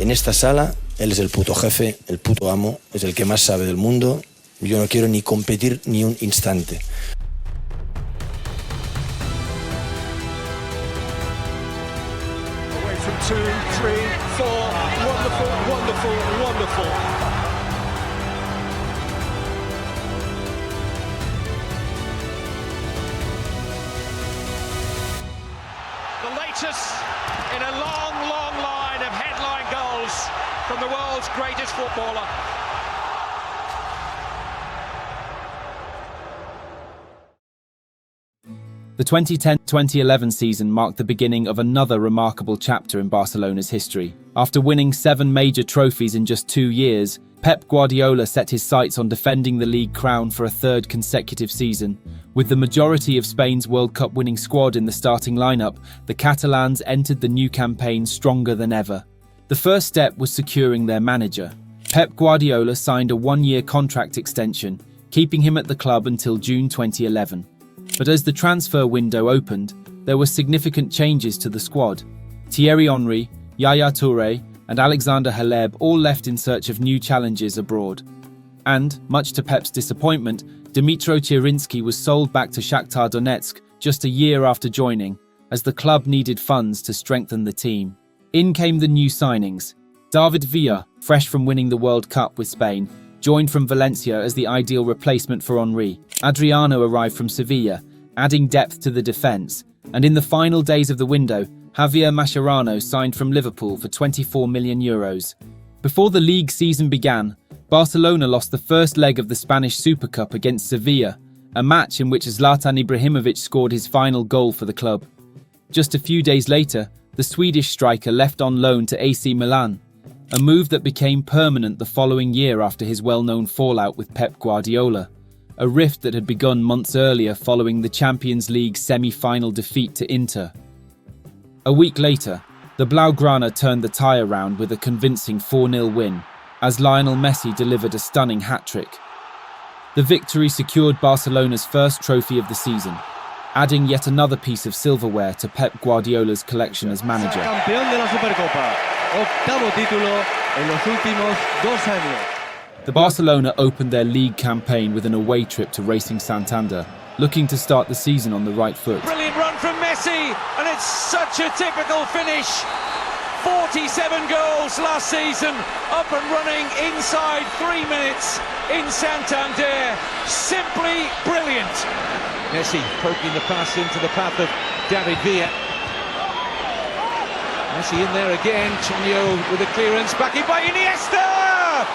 En esta sala, él es el puto jefe, el puto amo, es el que más sabe del mundo. Yo no quiero ni competir ni un instante. Away from 2, 3, 4, wonderful, wonderful, wonderful. The latest in a long, long line of headline goals from the world's greatest footballer. The 2010-2011 season marked the beginning of another remarkable chapter in Barcelona's history. After winning 7 major trophies in just 2 years, Pep Guardiola set his sights on defending the league crown for a 3rd consecutive season. With the majority of Spain's World Cup winning squad in the starting lineup, the Catalans entered the new campaign stronger than ever. The first step was securing their manager. Pep Guardiola signed a 1-year contract extension, keeping him at the club until June 2011. But as the transfer window opened, there were significant changes to the squad. Thierry Henry, Yaya Touré, and Alexander Haleb all left in search of new challenges abroad. And, much to Pep's disappointment, Dmytro Chirinsky was sold back to Shakhtar Donetsk just a year after joining, as the club needed funds to strengthen the team. In came the new signings. David Villa, fresh from winning the World Cup with Spain, joined from Valencia as the ideal replacement for Henry. Adriano arrived from Sevilla, adding depth to the defence, and in the final days of the window, Javier Mascherano signed from Liverpool for €24 million. Before the league season began, Barcelona lost the first leg of the Spanish Super Cup against Sevilla, a match in which Zlatan Ibrahimovic scored his final goal for the club. Just a few days later, the Swedish striker left on loan to AC Milan, a move that became permanent the following year after his well-known fallout with Pep Guardiola, a rift that had begun months earlier following the Champions League semi-final defeat to Inter. A week later, the Blaugrana turned the tie around with a convincing 4-0 win, as Lionel Messi delivered a stunning hat-trick. The victory secured Barcelona's first trophy of the season, adding yet another piece of silverware to Pep Guardiola's collection as manager. Campeón de la Supercopa, octavo título en los últimos 2 años. The Barcelona opened their league campaign with an away trip to Racing Santander, looking to start the season on the right foot. Brilliant run from Messi, and it's such a typical finish. 47 goals last season, up and running inside 3 minutes in Santander. Simply brilliant. Messi poking the pass into the path of David Villa. Messi in there again, Chonyo with a clearance, back in by Iniesta!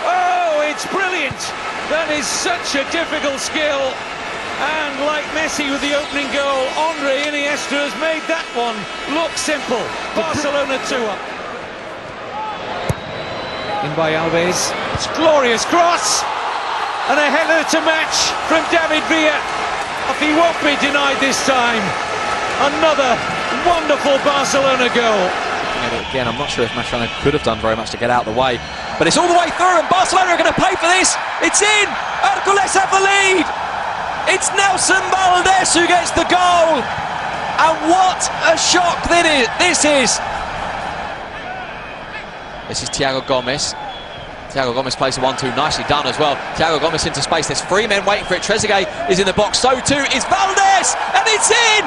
Oh, it's brilliant! That is such a difficult skill. And like Messi with the opening goal, Andre Iniesta has made that one look simple. Barcelona 2-up. In by Alves. It's glorious cross. And a header to match from David Villa. He won't be denied this time. Another wonderful Barcelona goal. Again, I'm not sure if Mascherano could have done very much to get out of the way. But it's all the way through, and Barcelona are going to pay for this. It's in! Hércules have the lead! It's Nelson Valdés who gets the goal! And what a shock this is! This is Thiago Gomes. Thiago Gomes plays the 1-2, nicely done as well. Thiago Gomes into space, there's 3 men waiting for it. Trezeguet is in the box, so too is Valdés! And it's in!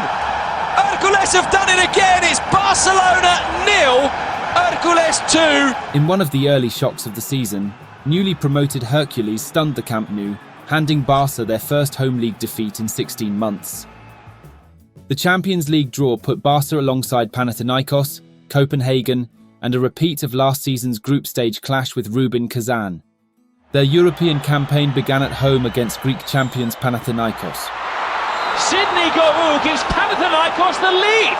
Hércules have done it again, it's Barcelona 0, Hércules 2. In one of the early shocks of the season, newly promoted Hercules stunned the Camp Nou, handing Barca their first home league defeat in 16 months. The Champions League draw put Barca alongside Panathinaikos, Copenhagen, and a repeat of last season's group stage clash with Rubin Kazan. Their European campaign began at home against Greek champions Panathinaikos. Sidney Govou gives Panathinaikos the lead.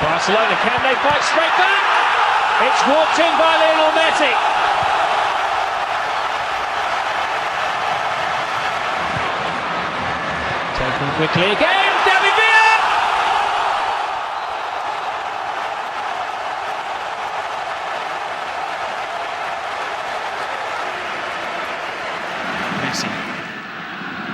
Barcelona, can they fight straight back? It's walked in by Lionel Messi. Taken quickly again, David Villa! Messi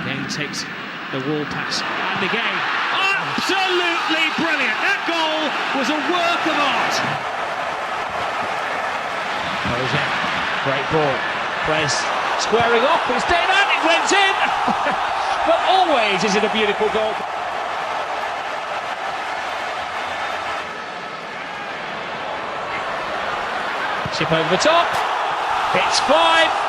again takes the wall pass. in the game. Absolutely brilliant. That goal was a work of art. Jose, great ball. Players squaring off, but it's staying out, it went in. But always is it a beautiful goal. Chip over the top. It's 5.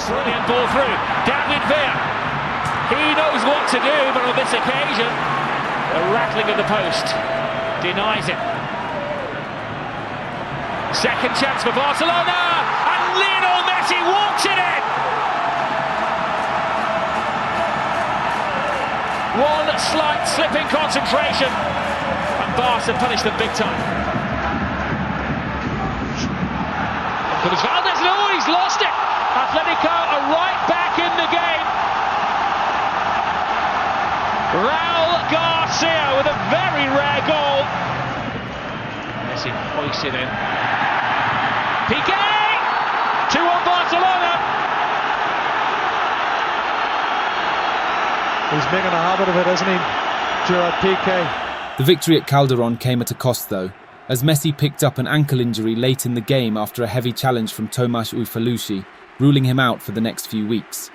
Brilliant ball through. David Villa. He knows what to do, but on this occasion, the rattling of the post denies it. Second chance for Barcelona, and Lionel Messi walks it in. One slight slip in concentration, and Barca punished them big time. But Valdez, no, he's lost it. Atletico are right back in the game. Raul Garcia with a very rare goal. Messi hoists it in. Piqué! 2-1 Barcelona. He's making a habit of it, isn't he, Gerard Piqué? The victory at Calderon came at a cost though, as Messi picked up an ankle injury late in the game after a heavy challenge from Tomasz Ufalushi, ruling him out for the next few weeks.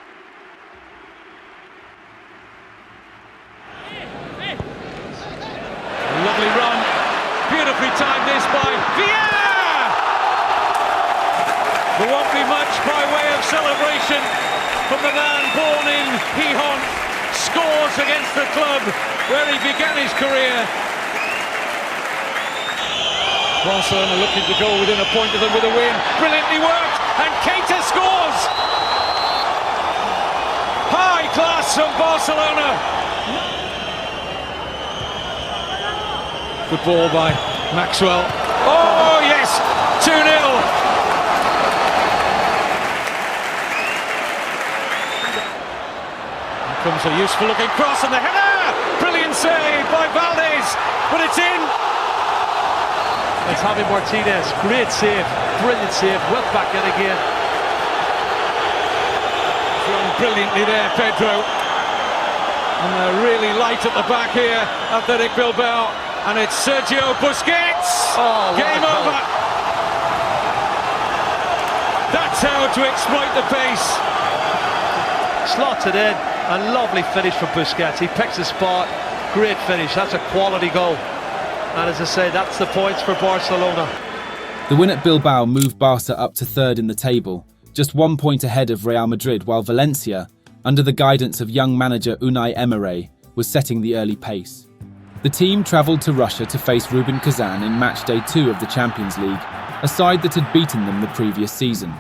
Lovely run, beautifully timed this by Villa! There won't be much by way of celebration from the man born in Gijón, scores against the club where he began his career. Barcelona looking to go within a point of them with a win, brilliantly worked, and Keita scores! High class from Barcelona. Good ball by Maxwell. Oh yes, 2-0. Here comes a useful looking cross and the header. Brilliant save by Valdez, but it's in. It's Javi Martinez, great save, brilliant save, well back in again. Thrown brilliantly there, Pedro. And they're really light at the back here, Athletic Bilbao. And it's Sergio Busquets. Oh, game over. That's how to exploit the pace. Slots it in, a lovely finish from Busquets. He picks a spot, great finish. That's a quality goal. And as I say, that's the points for Barcelona. The win at Bilbao moved Barca up to third in the table, just 1 point ahead of Real Madrid, while Valencia, under the guidance of young manager Unai Emery, was setting the early pace. The team travelled to Russia to face Rubin Kazan in match day 2 of the Champions League, a side that had beaten them the previous season.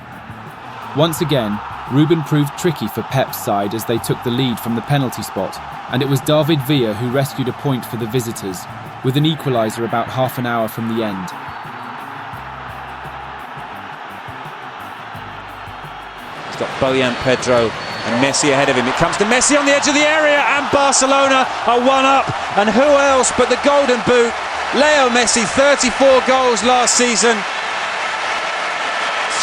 Once again, Rubin proved tricky for Pep's side as they took the lead from the penalty spot, and it was David Villa who rescued a point for the visitors, with an equaliser about half an hour from the end. He's got Ballon, Pedro and Messi ahead of him. It comes to Messi on the edge of the area and Barcelona are one up. And who else but the Golden Boot, Leo Messi, 34 goals last season.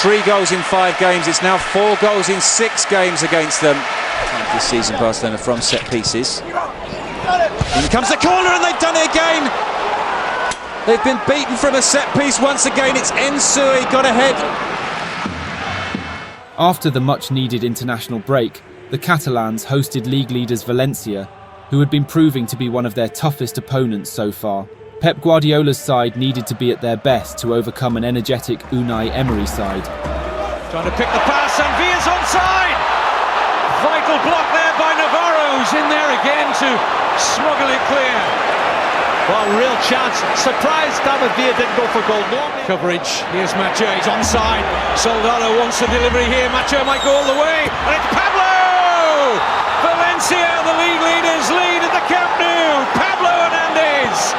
3 goals in 5 games. It's now 4 goals in 6 games against them. This season, Barcelona from set pieces. In comes the corner and they've done it again. They've been beaten from a set piece once again. It's Ensui got ahead. After the much-needed international break, the Catalans hosted league leaders Valencia, who had been proving to be one of their toughest opponents so far. Pep Guardiola's side needed to be at their best to overcome an energetic Unai Emery side. Trying to pick the pass and Villa's onside! Vital block there by Navarro, who's in there again to smuggle it clear. Well, real chance. Surprised David Villa didn't go for goal. Coverage, here's Macho, he's onside. Soldado wants the delivery here, Macho might go all the way, and it's Pablo! Valencia, the league leaders, lead at the Camp Nou. Pablo Hernandez!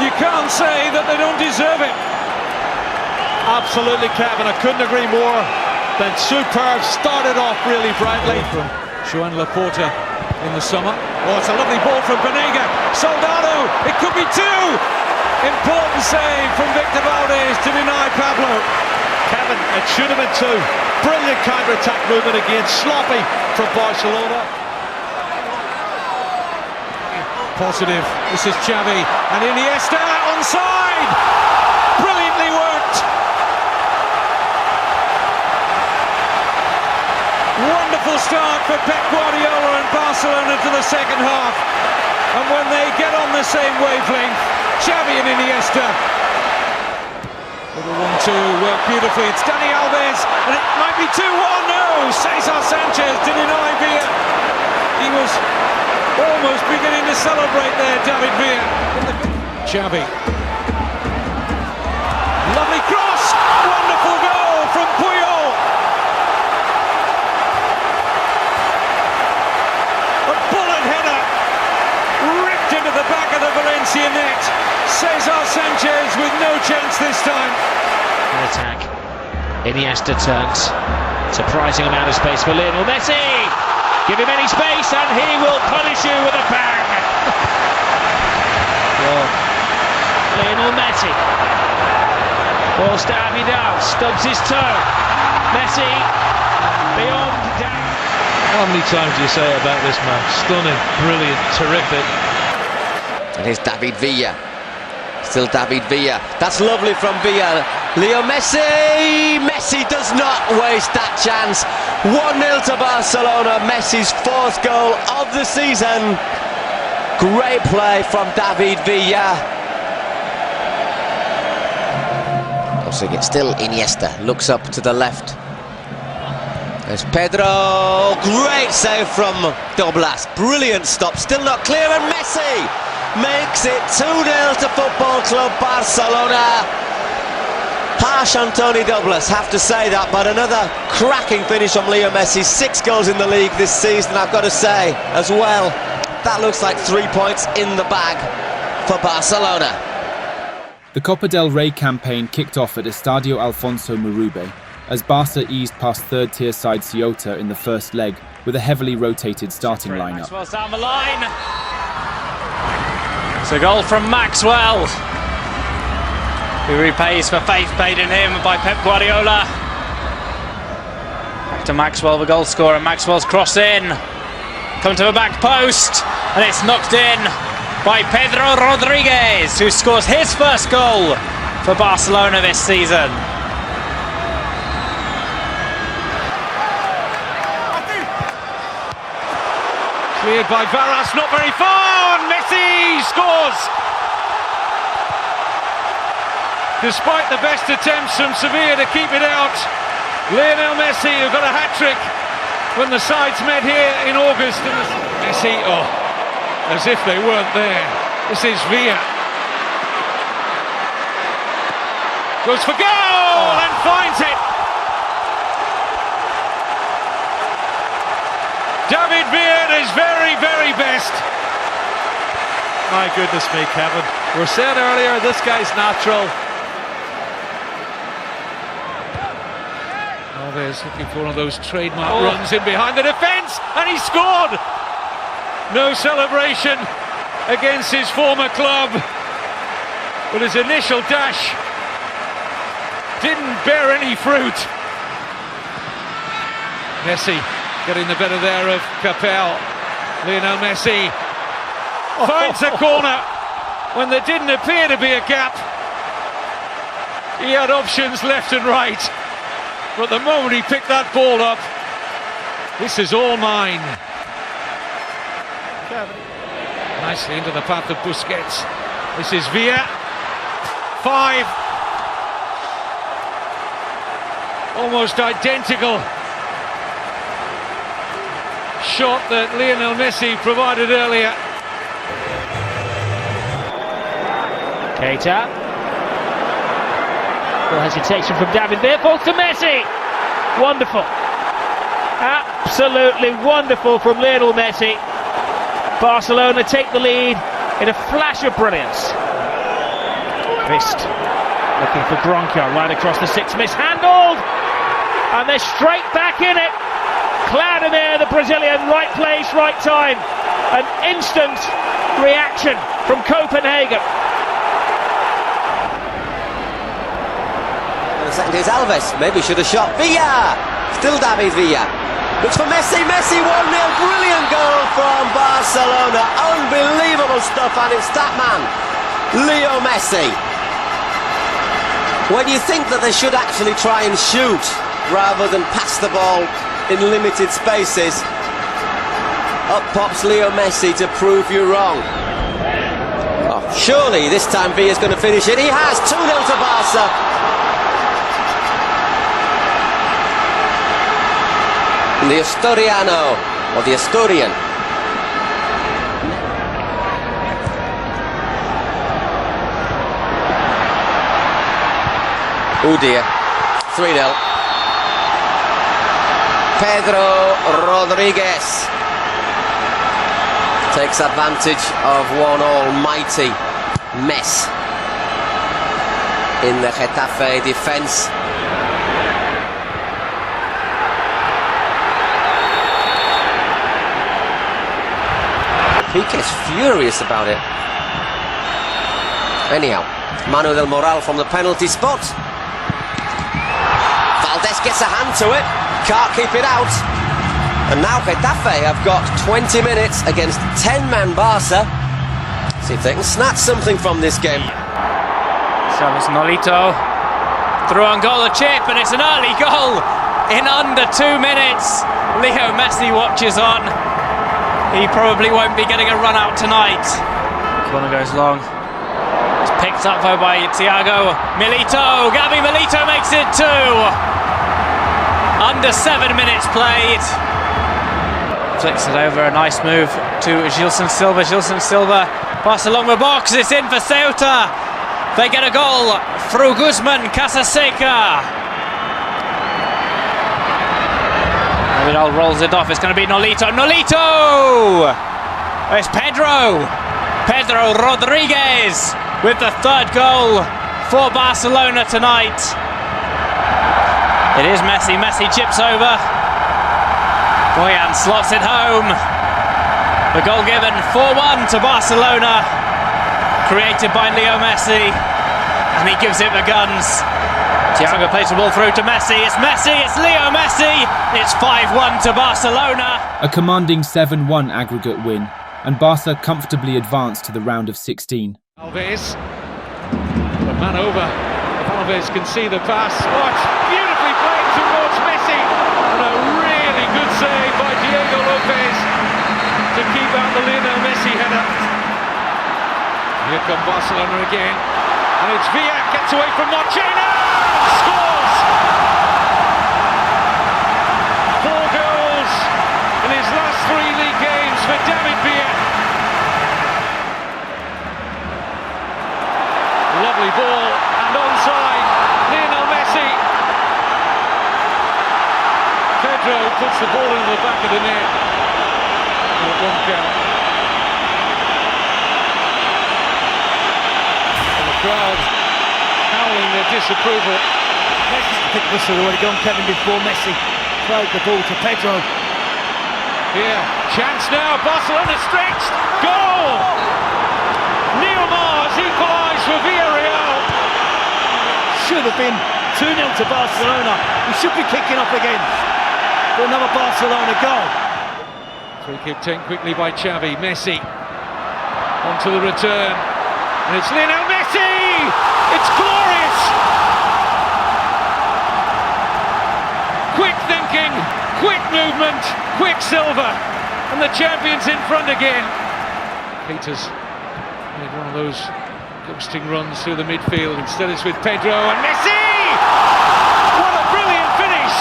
You can't say that they don't deserve it. Absolutely, Kevin, I couldn't agree more. Then superb, started off really brightly. From Joan Laporta in the summer. Oh, it's a lovely ball from Banega. Soldado, it could be 2. Important save from Victor Valdez to deny Pablo. Kevin, it should have been two. Brilliant counter-attack movement again, sloppy from Barcelona. Positive, this is Xavi, and Iniesta onside! Brilliantly worked! Wonderful start for Pep Guardiola and Barcelona to the second half. And when they get on the same wavelength, Xavi and Iniesta. Little 1-2, work beautifully, it's Dani Alves, and it might be 2-1, no! Cesar Sanchez to deny Villa. He was almost beginning to celebrate there, David Villa. Xavi. Lovely cross! Wonderful goal from Puyol! A bullet header! Ripped into the back of the Valencia net. Cesar Sanchez with no chance this time. An attack. Iniesta turns. Surprising amount of space for Lionel Messi! Give him any space and he will punish you with a bang! Lionel Messi. Balls to Abidal, stubs his toe. Messi beyond doubt. How many times do you say about this man? Stunning, brilliant, terrific. And here's David Villa. Still David Villa. That's lovely from Villa. Leo Messi! Messi does not waste that chance. 1-0 to Barcelona. Messi's fourth goal of the season. Great play from David Villa. Still Iniesta. Looks up to the left. There's Pedro. Great save from Doblas. Brilliant stop. Still not clear. And Messi makes it 2-0 to Football Club Barcelona. Harsh on Tony Douglas, have to say that, but another cracking finish from Leo Messi. 6 goals in the league this season, I've got to say as well. That looks like 3 points in the bag for Barcelona. The Copa del Rey campaign kicked off at Estadio Alfonso Murube as Barca eased past third-tier side Ceuta in the first leg with a heavily rotated starting lineup. Maxwell's down the line. It's a goal from Maxwell, who repays for faith paid in him by Pep Guardiola. Back to Maxwell, the goal scorer. Maxwell's cross in, come to the back post, and it's knocked in by Pedro Rodriguez, who scores his first goal for Barcelona this season. Cleared by Varas, not very far, and Messi scores! Despite the best attempts from Sevilla to keep it out, Lionel Messi, who got a hat-trick when the sides met here in August. And Messi, as if they weren't there. This is Villa. Goes for goal and finds it. David Villa at his very, very best. My goodness me, Kevin. We said earlier, this guy's natural. Alves looking for one of those trademark runs in behind the defence, and he scored! No celebration against his former club, but his initial dash didn't bear any fruit. Messi getting the better there of Capel. Lionel Messi finds a corner when there didn't appear to be a gap. He had options left and right, but the moment he picked that ball up, this is all mine. Nicely into the path of Busquets. This is Villa. 5. Almost identical shot that Lionel Messi provided earlier. Keita. Full hesitation from David Villa. Falls to Messi. Wonderful. Absolutely wonderful from Lionel Messi. Barcelona take the lead in a flash of brilliance. Wrist looking for Gronka right across the 6, mishandled, and they're straight back in it. Vladimir, the Brazilian, right place, right time. An instant reaction from Copenhagen. Second is Alves. Maybe should have shot. Villa! Still David Villa. Looks for Messi. Messi 1-0. Brilliant goal from Barcelona. Unbelievable stuff, and it's that man, Leo Messi. When you think that they should actually try and shoot rather than pass the ball in limited spaces, up pops Leo Messi to prove you wrong. Oh, surely this time Villa's going to finish it. He has. 2-0 to Barca. The Asturiano, or the Asturian. Oh dear. 3-0. Pedro Rodriguez takes advantage of one almighty mess in the Getafe defence. Pique's furious about it. Anyhow, Manu del Moral from the penalty spot. Valdés gets a hand to it, can't keep it out. And now Getafe have got 20 minutes against 10-man Barca. See if they can snatch something from this game. So it's Nolito. Through on goal, a chip, and it's an early goal in under 2 minutes. Leo Messi watches on. He probably won't be getting a run out tonight. Corner goes long. It's picked up though by Thiago Milito. Gabi Milito makes it 2. Under 7 minutes played. Flicks it over, a nice move to Gilson Silva. Gilson Silva pass along the box. It's in for Ceuta. They get a goal through Guzman Casaseca. Vidal rolls it off. It's going to be Nolito. Nolito! It's Pedro Rodriguez with the 3rd goal for Barcelona tonight. It is Messi. Messi chips over. Boyan slots it home. The goal given 4-1 to Barcelona, created by Leo Messi, and he gives it the guns. Thiago plays the ball through to Messi. It's Messi, it's Leo Messi. It's 5-1 to Barcelona. A commanding 7-1 aggregate win, and Barca comfortably advanced to the round of 16. Alves, the man over. Alves can see the pass. Oh, it's beautifully played towards Messi, and a really good save by Diego Lopez to keep out the Lionel Messi header. Here come Barcelona again, and it's Villa, gets away from Marchena, scores! 4 goals in his last 3 league games for David Villa. Lovely ball, and onside, Lionel Messi. Pedro puts the ball into the back of the net. It won't count. And the crowd howling their disapproval. Messi's the pick whistle already gone, Kevin, before Messi played the ball to Pedro. Yeah, chance now, Barcelona stretched, goal! Neymar has equalised for Villarreal. Should have been 2-0 to Barcelona. We should be kicking off again for another Barcelona goal. Free kick taken quickly by Xavi. Messi onto the return, and it's Lionel Messi! It's glorious! Quick thinking, quick movement, quick Silva, and the champions in front again. Peters made one of those ghosting runs through the midfield. Instead it's with Pedro and Messi! What a brilliant finish!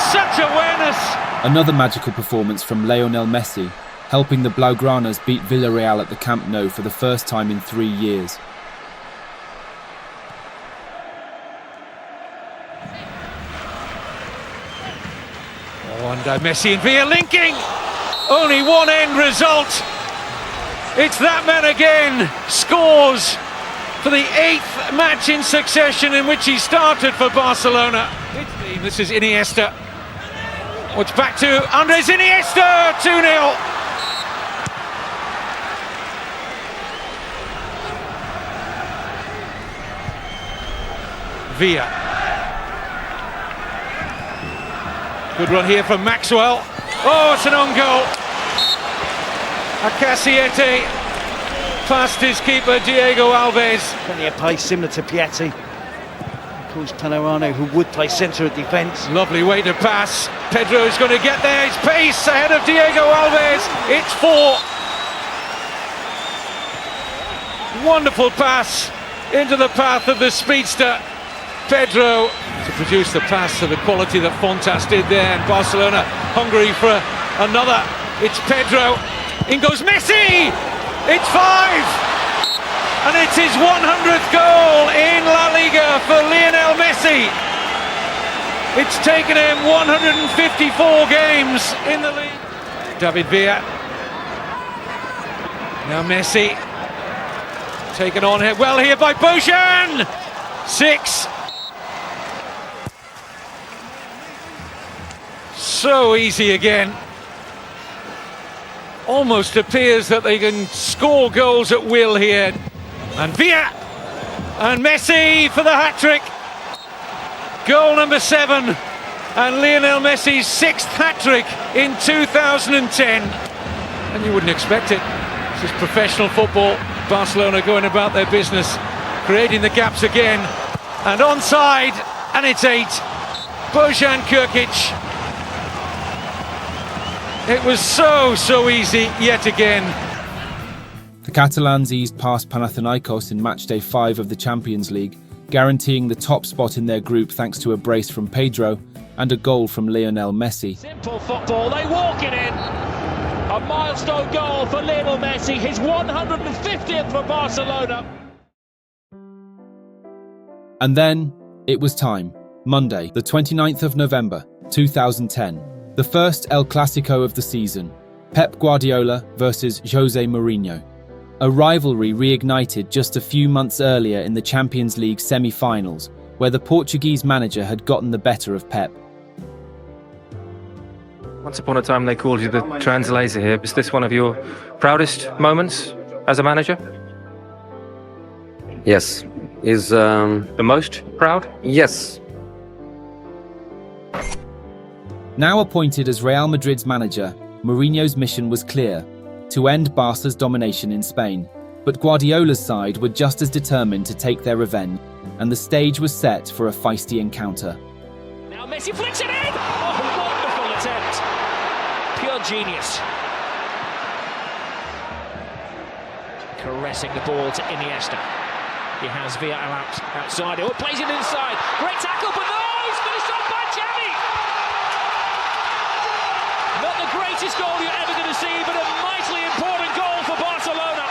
Such awareness! Another magical performance from Lionel Messi, helping the Blaugranas beat Villarreal at the Camp Nou for the first time in 3 years. Oh, and Messi and Villa linking! Only one end result! It's that man again, scores for the 8th match in succession in which he started for Barcelona. This is Iniesta. It's back to Andres Iniesta, 2-0. Villa. Good run here from Maxwell. Oh, it's an own goal. Acasiete past his keeper Diego Alves. Plenty of pace, similar to Piatti. Of course, Pellerano, who would play centre of defence. Lovely way to pass. Pedro's going to get there. His pace ahead of Diego Alves. It's 4. Wonderful pass into the path of the speedster. Pedro to produce the pass to the quality that Fontas did there, and Barcelona hungry for another. It's Pedro. In goes Messi. It's 5, and it's his 100th goal in La Liga for Lionel Messi. It's taken him 154 games in the league. David Villa. Now Messi. Taken on here well here by Bojan. 6. So easy again. Almost appears that they can score goals at will here. And Villa and Messi for the hat-trick. Goal number 7, and Lionel Messi's 6th hat-trick in 2010. And you wouldn't expect it. This is professional football. Barcelona going about their business, creating the gaps again. And onside, and it's 8. Bojan Krkić. It was so easy yet again. The Catalans eased past Panathinaikos in matchday 5 of the Champions League, guaranteeing the top spot in their group thanks to a brace from Pedro and a goal from Lionel Messi. Simple football, they walk it in. A milestone goal for Lionel Messi, his 150th for Barcelona. And then it was time. Monday, the 29th of November, 2010. The first El Clasico of the season. Pep Guardiola versus Jose Mourinho. A rivalry reignited just a few months earlier in the Champions League semi-finals, where the Portuguese manager had gotten the better of Pep. Once upon a time they called you the translator here. Is this one of your proudest moments as a manager? Yes. Is the most proud? Yes. Now appointed as Real Madrid's manager, Mourinho's mission was clear: to end Barca's domination in Spain. But Guardiola's side were just as determined to take their revenge, and the stage was set for a feisty encounter. Now Messi flicks it in! Oh, wonderful attempt. Pure genius. Caressing the ball to Iniesta. He has Villa outside. Oh, plays it inside. Great tackle, but no! He's finished off by Xavi! Not the greatest goal you're ever going to see, but a mightily important goal for Barcelona.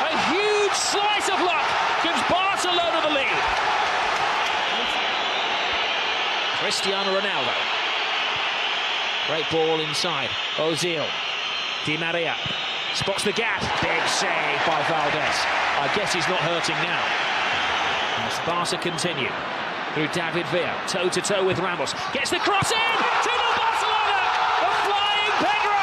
A huge slice of luck gives Barcelona the lead. Cristiano Ronaldo. Great ball inside. Ozil. Di Maria. Spots the gap. Big save by Valdez. I guess he's not hurting now. As Barca continue. Through David Villa. Toe-to-toe with Ramos. Gets the cross in! 2-0 Barcelona! A flying Pedro!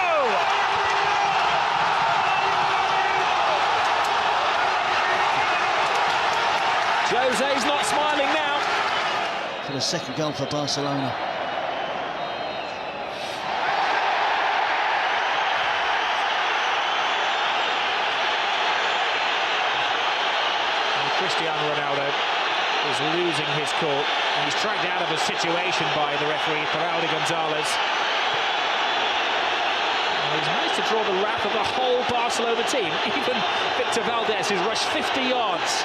Jose's not smiling now. For the second goal for Barcelona. Cristiano Ronaldo is losing his cool, and he's dragged out of a situation by the referee, Raul Gonzalez. And he's managed to draw the wrath of the whole Barcelona team. Even Victor Valdez, who's rushed 50 yards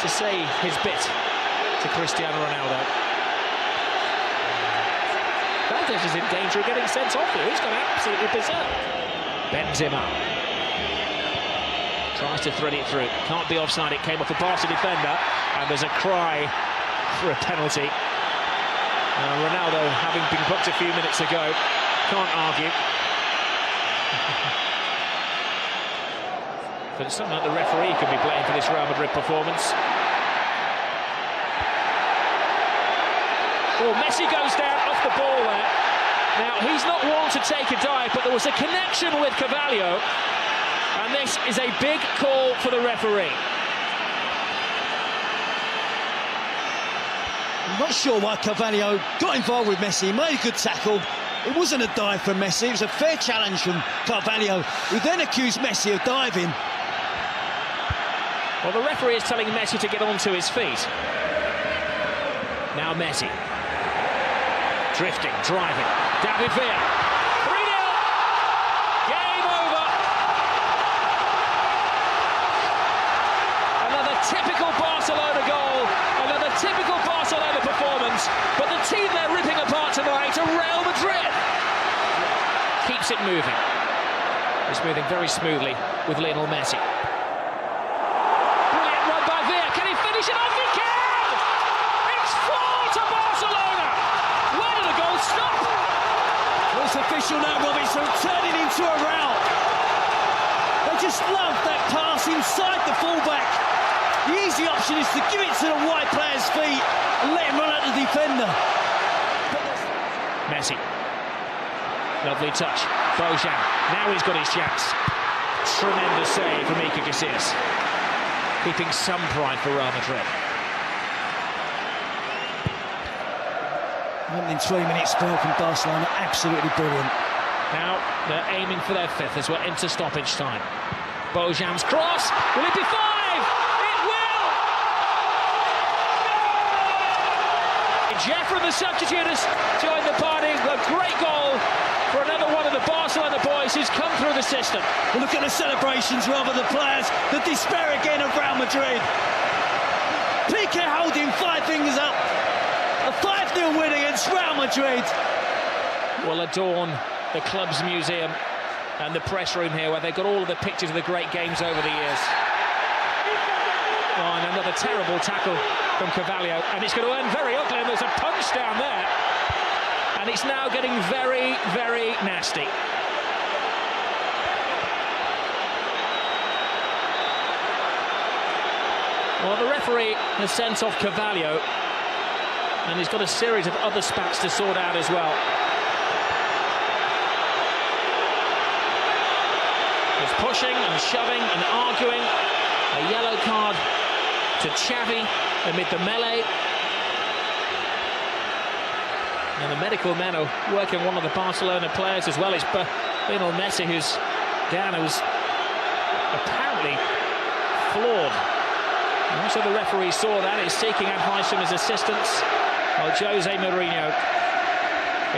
to say his bit to Cristiano Ronaldo. Valdez is in danger of getting sent off here. He's gone absolutely berserk. Benzema. Tries to thread it through. Can't be offside. It came off a Barca defender, and there's a cry for a penalty. Ronaldo, having been booked a few minutes ago, can't argue. But it's something like the referee could be blamed for this Real Madrid performance. Oh, Messi goes down off the ball there. Now, he's not one to take a dive, but there was a connection with Carvalho. And this is a big call for the referee. I'm not sure why Carvalho got involved with Messi. He made a good tackle. It wasn't a dive from Messi, it was a fair challenge from Carvalho, who then accused Messi of diving. Well, the referee is telling Messi to get onto his feet. Now Messi. Drifting, driving. David Villa. 3-0. Game over. Another typical Barcelona goal. Another typical Barcelona performance. But the team they're ripping apart tonight are Real Madrid. Keeps it moving. It's moving very smoothly with Lionel Messi. Brilliant run by Villa. Can he finish it off? He can! It's 4 to Barcelona. Where did the goal stop? Well, it's official now, Robinson, turning into a rout. They just love that pass inside the fullback. The easy option is to give it to the wide player's feet and let him run at the defender. Messi. Lovely touch. Bojan. Now he's got his chance. Tremendous save from Iker Casillas. Keeping some pride for Real Madrid. Opening 3-minute spell from Barcelona, absolutely brilliant. Now they're aiming for their 5th as we're into stoppage time. Bojan's cross. Will it be 5? It will! Jeffrey, the substitute, has joined the party. A great goal for another one of the Barcelona boys who's come through the system. Well, look at the celebrations, rather, the players, the despair again of Real Madrid. Piqué holding 5 fingers up. A 5-0 win against Real Madrid. Will adorn the club's museum and the press room here, where they've got all of the pictures of the great games over the years. Oh, and another terrible tackle from Carvalho, and it's going to end very ugly, and there's a punch down there, and it's now getting very, very nasty. Well, the referee has sent off Carvalho, and he's got a series of other spats to sort out as well. There's pushing and shoving and arguing. A yellow card to Xavi amid the melee. And the medical men are working one of the Barcelona players as well. It's Lionel Messi who's down, who's apparently flawed. And also the referee saw that, he's seeking advice from his assistants. Well, Jose Mourinho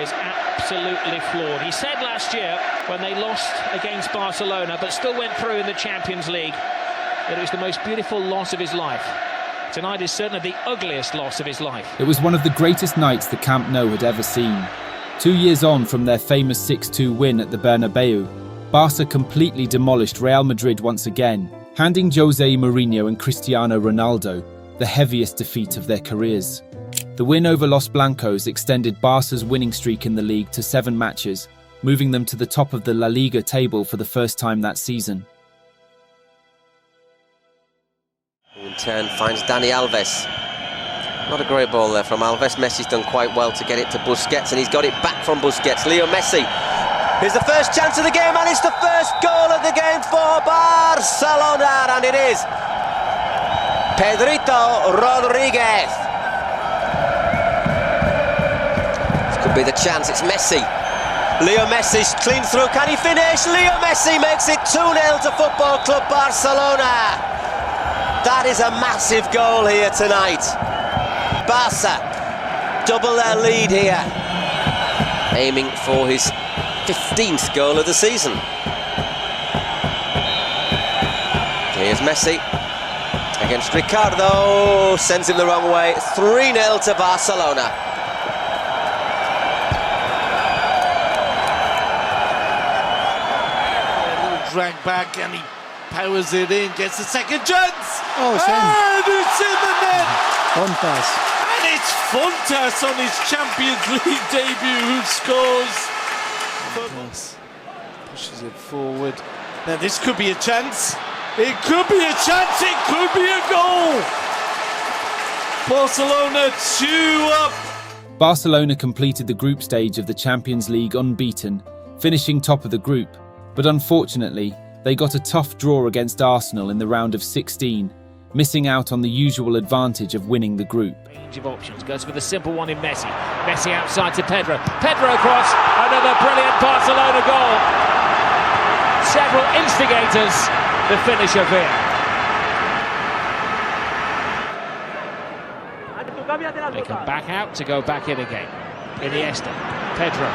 is absolutely flawed. He said last year, when they lost against Barcelona, but still went through in the Champions League, that it was the most beautiful loss of his life. Tonight is certainly the ugliest loss of his life. It was one of the greatest nights the Camp Nou had ever seen. 2 years on from their famous 6-2 win at the Bernabeu, Barca completely demolished Real Madrid once again, handing Jose Mourinho and Cristiano Ronaldo the heaviest defeat of their careers. The win over Los Blancos extended Barca's winning streak in the league to 7 matches, moving them to the top of the La Liga table for the first time that season. In turn finds Dani Alves. Not a great ball there from Alves. Messi's done quite well to get it to Busquets, and he's got it back from Busquets. Leo Messi. Here's the first chance of the game, and it's the first goal of the game for Barcelona, and it is Pedrito Rodriguez. This could be the chance. It's Messi. Leo Messi's clean through. Can he finish? Leo Messi makes it 2-0 to Football Club Barcelona. That is a massive goal here tonight. Barca double their lead here, aiming for his 15th goal of the season. Here's Messi against Ricardo, sends him the wrong way. 3-0 to Barcelona. A little drag back, and he powers it in, gets the second chance. Oh, and it's in the net. Fontas. And it's Fontas on his Champions League debut who scores. Fontas pushes it forward. Now this could be a chance. It could be a chance. It could be a goal. Barcelona 2 up. Barcelona completed the group stage of the Champions League unbeaten, finishing top of the group, but unfortunately, they got a tough draw against Arsenal in the round of 16, missing out on the usual advantage of winning the group. Range of options, goes for the simple one in Messi. Messi outside to Pedro. Pedro across, another brilliant Barcelona goal. Several instigators, the finisher Villa. They come back out to go back in again. Iniesta, Pedro,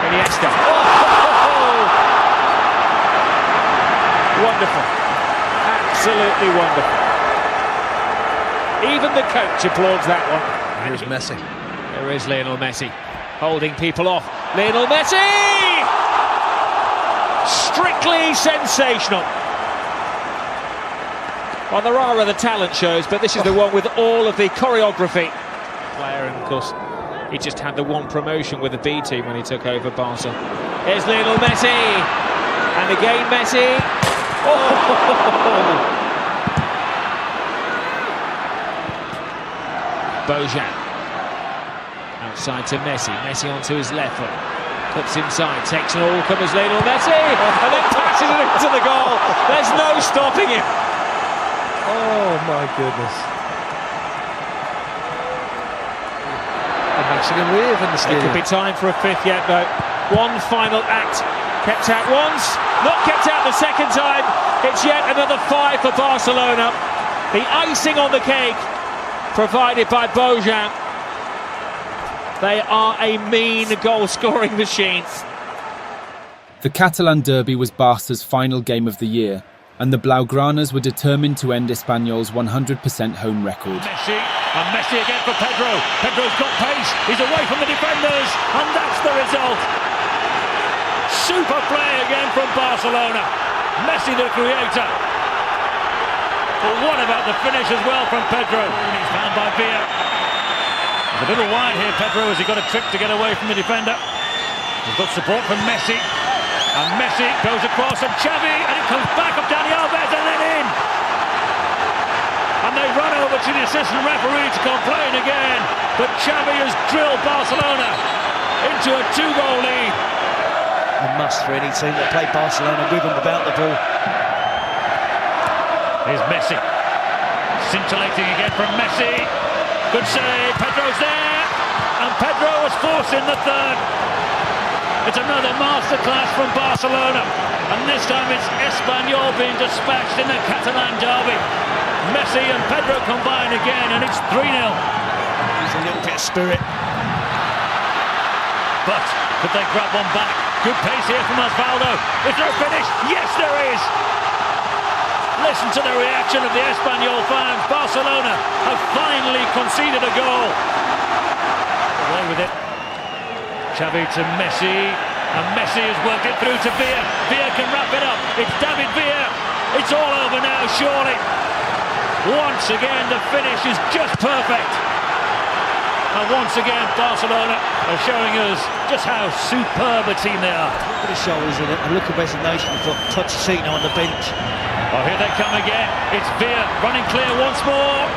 Iniesta. Oh! Wonderful, absolutely wonderful. Even the coach applauds that one. Here's Messi. There is Lionel Messi, holding people off. Lionel Messi! Strictly sensational. Well, there are other talent shows, but this is the one with all of the choreography. Player, and of course, he just had the one promotion with the B team when he took over Barca. Here's Lionel Messi, and again Messi. Oh! Bojan outside to Messi. Messi onto his left foot, cuts inside, takes an all-comers Lionel Messi, and then passes it into the goal. There's no stopping him. Oh my goodness. A Mexican wave in the stadium. It could be time for a fifth yet though. One final act. Kept out once, not kept out the second time. It's yet another 5 for Barcelona. The icing on the cake provided by Bojan. They are a mean goal-scoring machine. The Catalan derby was Barca's final game of the year, and the Blaugranas were determined to end Espanyol's 100% home record. Messi, and Messi again for Pedro. Pedro's got pace, he's away from the defenders, and that's the result. Super play again from Barcelona. Messi the creator. But what about the finish as well from Pedro? And he's found by Villa. He's a little wide here, Pedro, as he got a trick to get away from the defender. He's got support from Messi. And Messi goes across, and Xavi, and it comes back up Dani Alves and then in. And they run over to the assistant referee to complain again. But Xavi has drilled Barcelona into a 2-goal lead. A must for any team that play Barcelona with and without the ball. Here's Messi. Scintillating again from Messi. Good save, Pedro's there. And Pedro has forced in the third. It's another masterclass from Barcelona. And this time it's Espanyol being dispatched in the Catalan derby. Messi and Pedro combine again, and it's 3-0. There's a little bit of spirit. But could they grab one back? Good pace here from Osvaldo. Is there a finish? Yes, there is. Listen to the reaction of the Espanyol fans. Barcelona have finally conceded a goal. Away with it. Xavi to Messi, and Messi has worked it through to Villa. Villa can wrap it up. It's David Villa. It's all over now, surely. Once again, the finish is just perfect. And once again, Barcelona are showing us just how superb a team they are. Look at the shoulders in it, and look at resignation for Pochettino on the bench. Oh, here they come again. It's Villa running clear once more.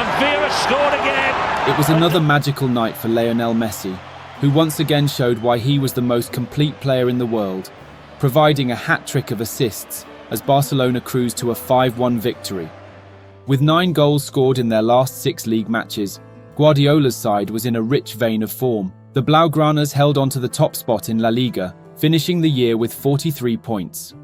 And Villa scored again. It was another magical night for Lionel Messi, who once again showed why he was the most complete player in the world, providing a hat-trick of assists as Barcelona cruised to a 5-1 victory. With 9 goals scored in their last 6 league matches, Guardiola's side was in a rich vein of form. The Blaugranas held on to the top spot in La Liga, finishing the year with 43 points.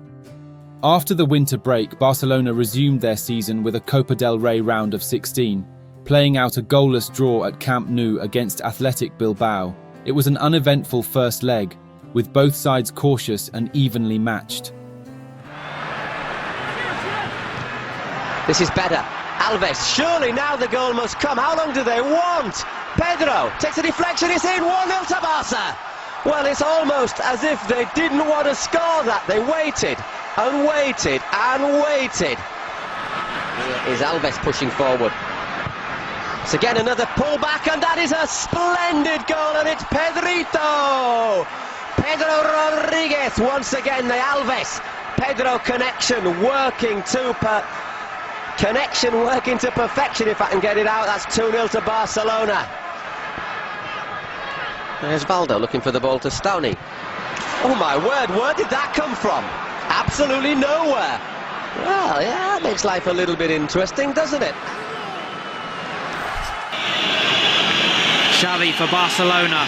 After the winter break, Barcelona resumed their season with a Copa del Rey round of 16, playing out a goalless draw at Camp Nou against Athletic Bilbao. It was an uneventful first leg, with both sides cautious and evenly matched. This is better. Alves, surely now the goal must come. How long do they want? Pedro takes a deflection, it's in, 1-0 to Barca. Well, it's almost as if they didn't want to score that. They waited and waited and waited. Here is Alves pushing forward. It's again another pullback, and that is a splendid goal, and it's Pedrito! Pedro Rodriguez, once again, the Alves-Pedro connection working to perfection, if I can get it out. That's 2-0 to Barcelona. There's Valdo looking for the ball to Stoney. Oh my word, where did that come from? Absolutely nowhere. Well, yeah, that makes life a little bit interesting, doesn't it? Xavi for Barcelona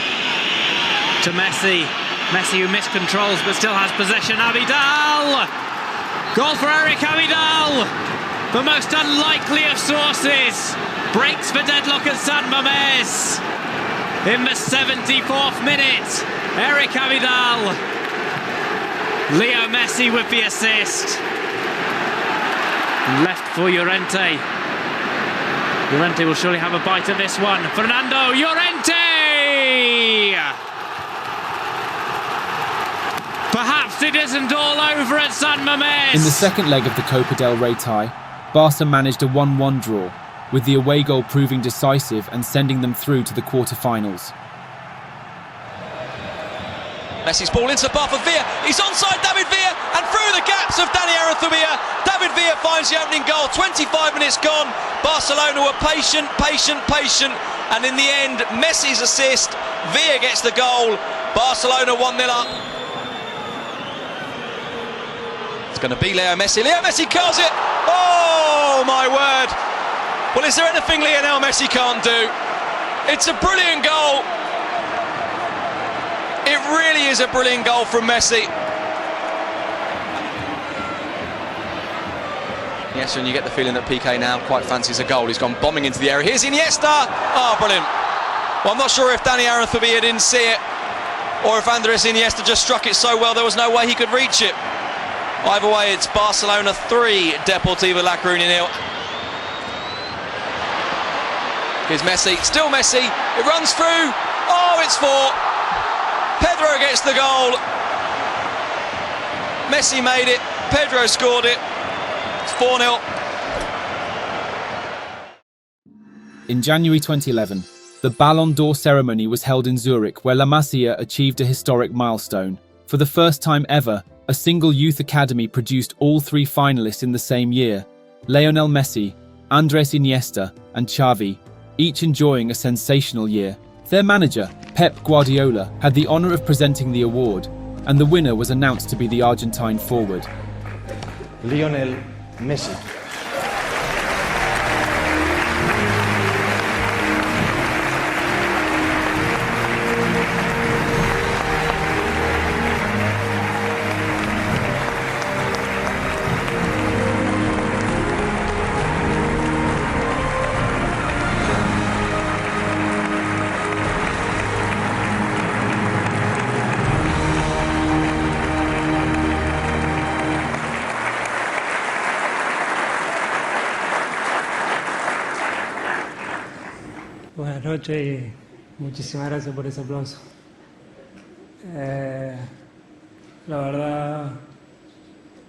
to Messi. Messi who miscontrols but still has possession. Abidal! Goal for Eric Abidal! The most unlikely of sources. Breaks for deadlock at San Mamés. In the 74th minute, Eric Abidal. Leo Messi with the assist. Left for Llorente. Llorente will surely have a bite at this one. Fernando Llorente! Perhaps it isn't all over at San Mamés. In the second leg of the Copa del Rey tie, Barca managed a 1-1 draw, with the away goal proving decisive and sending them through to the quarterfinals. Messi's ball into the path of Villa. He's onside David Villa, and through the gaps of Dani Aranzubia, David Villa finds the opening goal. 25 minutes gone. Barcelona were patient, and in the end, Messi's assist. Villa gets the goal. Barcelona 1-0 up. It's going to be Leo Messi. Leo Messi curls it. Oh my word! Well, is there anything Lionel Messi can't do? It's a brilliant goal. It really is a brilliant goal from Messi. Yes, and you get the feeling that PK now quite fancies a goal. He's gone bombing into the area. Here's Iniesta. Oh, brilliant. Well, I'm not sure if Dani Aranzubia didn't see it, or if Andres Iniesta just struck it so well there was no way he could reach it. Either way, it's Barcelona 3, Deportivo La Coruña 0. Here's Messi, still Messi, it runs through, oh, it's 4. Pedro gets the goal. Messi made it, Pedro scored it, it's 4-0. In January 2011, the Ballon d'Or ceremony was held in Zurich, where La Masia achieved a historic milestone. For the first time ever, a single youth academy produced all 3 finalists in the same year: Lionel Messi, Andres Iniesta, and Xavi, each enjoying a sensational year. Their manager, Pep Guardiola, had the honour of presenting the award, and the winner was announced to be the Argentine forward. Lionel Messi. Buenas noches y muchísimas gracias por ese aplauso. La verdad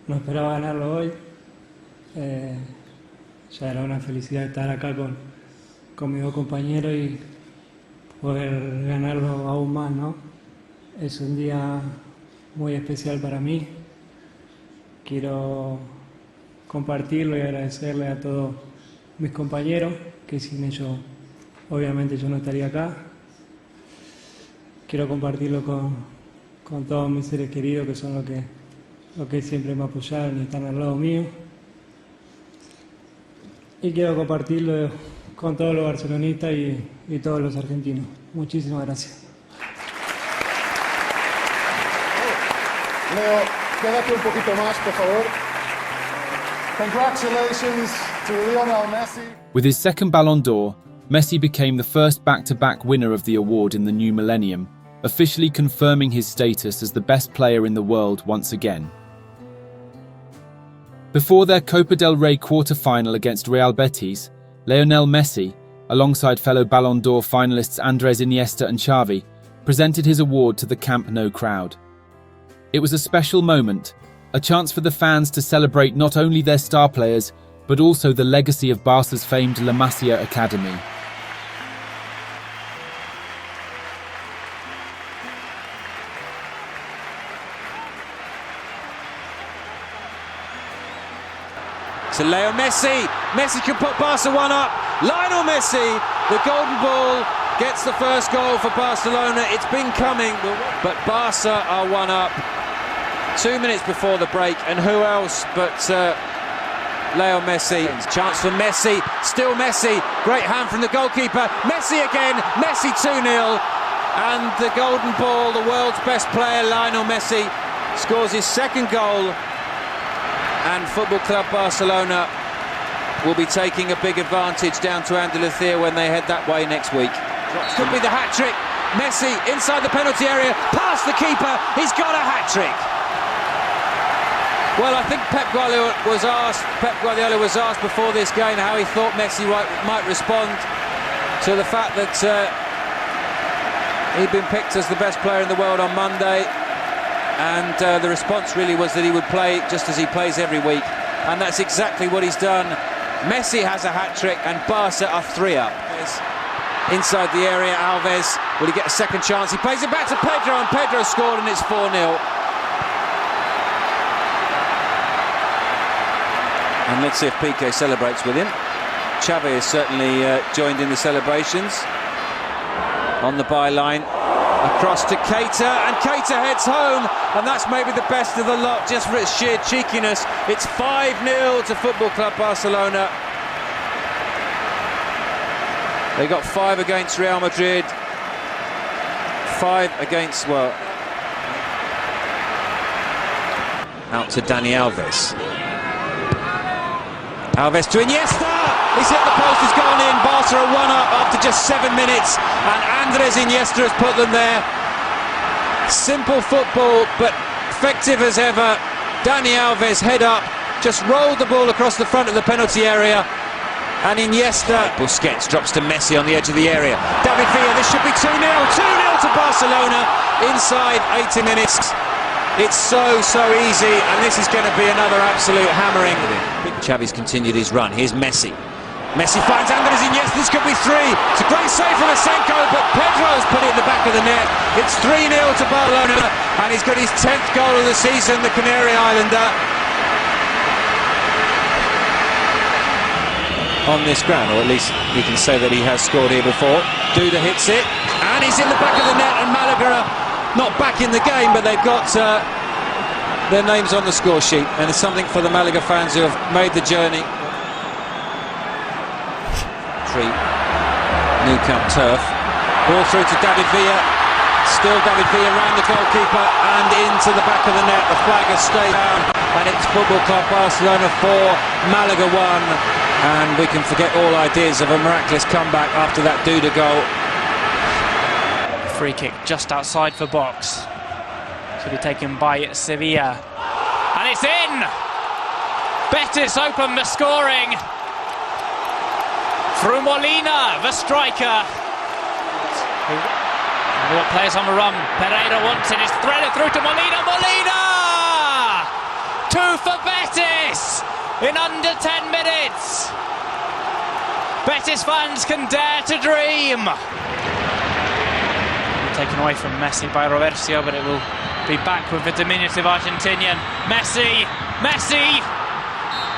no esperaba ganarlo hoy. Ya era una felicidad estar acá con mis dos compañeros y poder ganarlo aún más, ¿no? Es un día muy especial para mí. Quiero compartirlo y agradecerle a todos mis compañeros, que sin ellos obviamente yo no estaría acá. Quiero compartirlo con todos mis seres queridos, que son los que siempre me apoyaron y están al lado mío. Y quiero compartirlo con todos los barcelonistas y todos los argentinos. Muchísimas gracias. Leo, quédate un poquito más, por favor. Congratulations to Lionel Messi. With his second Ballon d'Or, Messi became the first back-to-back winner of the award in the new millennium, officially confirming his status as the best player in the world once again. Before their Copa del Rey quarter-final against Real Betis, Lionel Messi, alongside fellow Ballon d'Or finalists Andres Iniesta and Xavi, presented his award to the Camp Nou crowd. It was a special moment, a chance for the fans to celebrate not only their star players, but also the legacy of Barca's famed La Masia Academy. To Leo Messi. Messi can put Barca 1 up. Lionel Messi, the golden ball, gets the first goal for Barcelona. It's been coming, but Barca are 1 up. 2 minutes before the break, and who else but Leo Messi. Chance for Messi, still Messi. Great hand from the goalkeeper. Messi again, Messi 2-0. And the golden ball, the world's best player, Lionel Messi, scores his second goal. And Football Club Barcelona will be taking a big advantage down to Andalucía when they head that way next week. Could be the hat-trick. Messi inside the penalty area, past the keeper, he's got a hat-trick. Well, I think Pep Guardiola was asked before this game how he thought Messi might respond to the fact that he'd been picked as the best player in the world on Monday, and the response really was that he would play just as he plays every week, and that's exactly what he's done. Messi has a hat-trick and Barca are 3 up. Inside the area, Alves, will he get a second chance? He plays it back to Pedro, and Pedro scored, and it's 4-0. And let's see if Piqué celebrates with him. Xavi has certainly joined in the celebrations. On the byline, across to Keita, and Keita heads home, and that's maybe the best of the lot, just for its sheer cheekiness. It's 5-0 to Football Club Barcelona. They got 5 against Real Madrid, 5 against, well, out to Dani Alves. Alves to Iniesta, he's hit the post, he's gone in. Barca are 1 up after just 7 minutes, and Andres Iniesta has put them there. Simple football, but effective as ever. Dani Alves, head up, just rolled the ball across the front of the penalty area. And Iniesta, Busquets drops to Messi on the edge of the area. David Villa, this should be 2-0. 2-0 to Barcelona inside 80 minutes. It's so easy, and this is going to be another absolute hammering. Xavi's continued his run. Here's Messi. Messi finds Andres Iniesta. This could be 3. It's a great save from Asenko, but Pedro's put it in the back of the net. It's 3-0 to Barcelona, and he's got his 10th goal of the season, the Canary Islander. On this ground, or at least we can say that he has scored here before. Duda hits it, and he's in the back of the net, and Malaga are not back in the game, but they've got their names on the score sheet, and it's something for the Malaga fans who have made the journey. Nou Camp turf. Ball through to David Villa. Still David Villa round the goalkeeper and into the back of the net. The flag has stayed down, and it's Football Club Barcelona 4, Malaga 1. And we can forget all ideas of a miraculous comeback after that Duda goal. Free kick just outside for box. Should be taken by Sevilla. And it's in! Betis open the scoring. Through Molina, the striker. What players on the run? Pereira wants it. It's threaded through to Molina. Molina! 2 for Betis! In under 10 minutes. Betis fans can dare to dream. Taken away from Messi by Roberto, but it will be back with the diminutive Argentinian. Messi! Messi!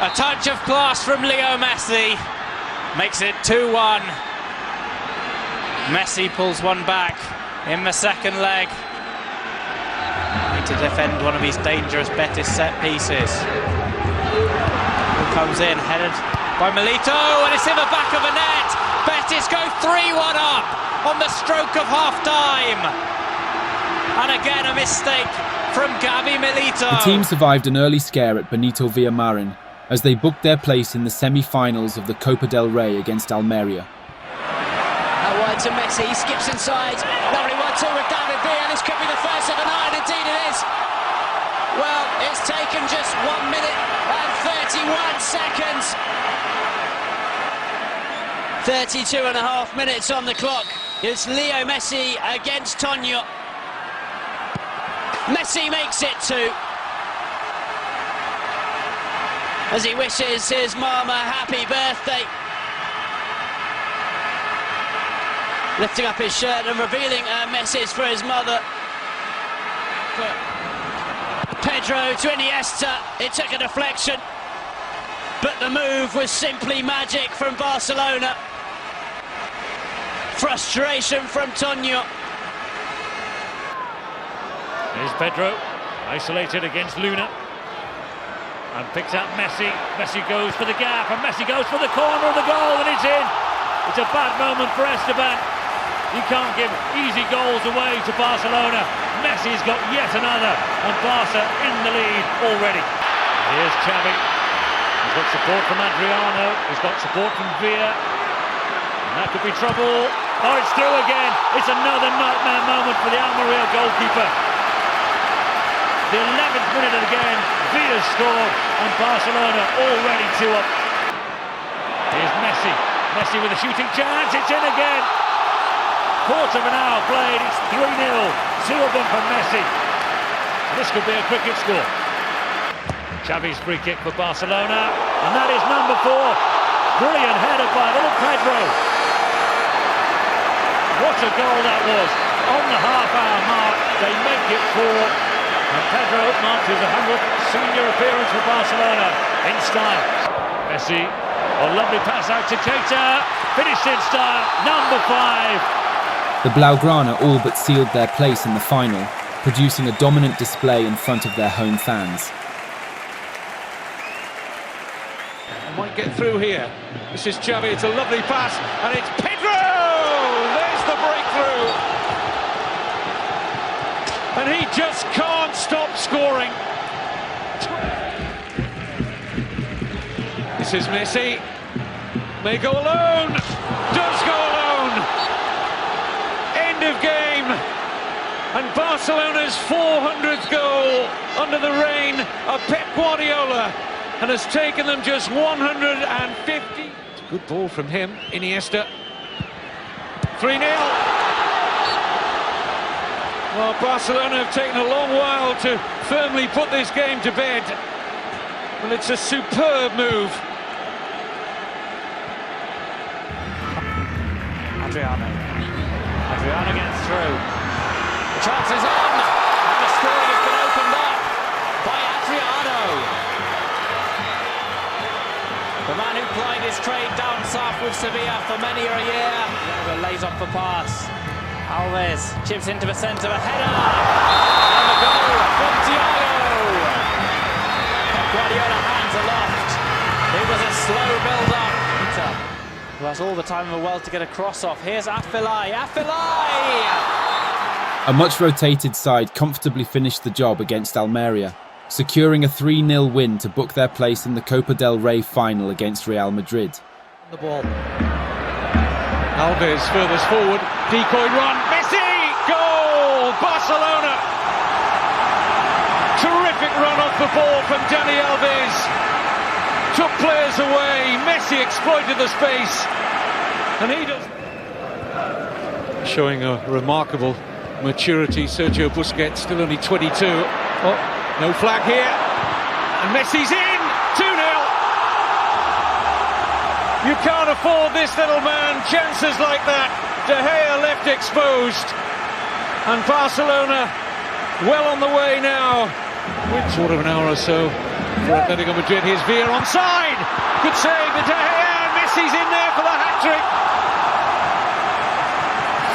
A touch of class from Leo Messi. Makes it 2-1. Messi pulls one back in the second leg. Need to defend one of these dangerous Betis set pieces. Comes in, headed by Milito, and it's in the back of the net. Betis go 3-1 up on the stroke of half-time. And again a mistake from Gabi Milito. The team survived an early scare at Benito Villamarin as they booked their place in the semi-finals of the Copa del Rey against Almeria. Out wide to Messi, he skips inside. Lovely 1-2 with David Villa. This could be the first of the night, indeed it is. Well, it's taken just 1 minute and 31 seconds. 32 and a half minutes on the clock. It's Leo Messi against Tonyo. Messi makes it 2. As he wishes his mama happy birthday. Lifting up his shirt and revealing a message for his mother. Pedro to Iniesta, it took a deflection, but the move was simply magic from Barcelona. Frustration from Tonyo. There's Pedro, isolated against Luna. and picks out Messi. Messi goes for the gap and Messi goes for the corner of the goal and it's in. It's a bad moment for Esteban. You can't give easy goals away to Barcelona. Messi's got yet another and Barca in the lead already. Here's Xavi. He's got support from Adriano. He's got support from Villa. And that could be trouble. Oh, it's through again. It's another nightmare moment for the Almeria goalkeeper. The 11th minute again, Villa scored and Barcelona already 2 up. Here's Messi. Messi with a shooting chance. It's in again. Quarter of an hour played. It's 3-0. 2 of them from Messi. This could be a cricket score. Xavi's free kick for Barcelona. And that is number 4. Brilliant header by little Pedro. What a goal that was. On the half-hour mark, they make it 4. And Pedro marks his 100th senior appearance for Barcelona in style. Messi, a lovely pass out to Keita. Finished in style, number 5. The Blaugrana all but sealed their place in the final, producing a dominant display in front of their home fans. Might get through here. This is Xavi, it's a lovely pass, and it's Pedro! There's the breakthrough! And he just can't stop scoring. This is Messi. May go alone. Does go alone. End of game. And Barcelona's 400th goal under the reign of Pep Guardiola, and has taken them just 150. It's a good ball from him, Iniesta. 3-0. Well, Barcelona have taken a long while to firmly put this game to bed. Well, it's a superb move. Adriano gets through. The chance is on, and the scoring has been opened up by Adriano. The man who plied his trade down south with Sevilla for many a year. Lays off the pass. Alves chips into the centre, a header, and the goal from Thiago. Guardiola hands aloft. It was a slow build-up. Who has all the time in the world to get a cross off. Here's Afellay. A much-rotated side comfortably finished the job against Almeria, securing a 3-0 win to book their place in the Copa del Rey Final against Real Madrid. The ball. Alves furthest forward. Decoy run. Messi! Goal! Barcelona! Terrific run off the ball from Dani Alves. Took players away. Messi exploited the space. And he does. Showing a remarkable maturity. Sergio Busquets, still only 22. Oh, no flag here. And Messi's in! 2-0. You can't afford this little man chances like that. De Gea left exposed. And Barcelona well on the way now. With quarter of an hour or so for Atletico Madrid. Here's Villa onside. Good save, De Gea, and Messi's in there for the hat-trick.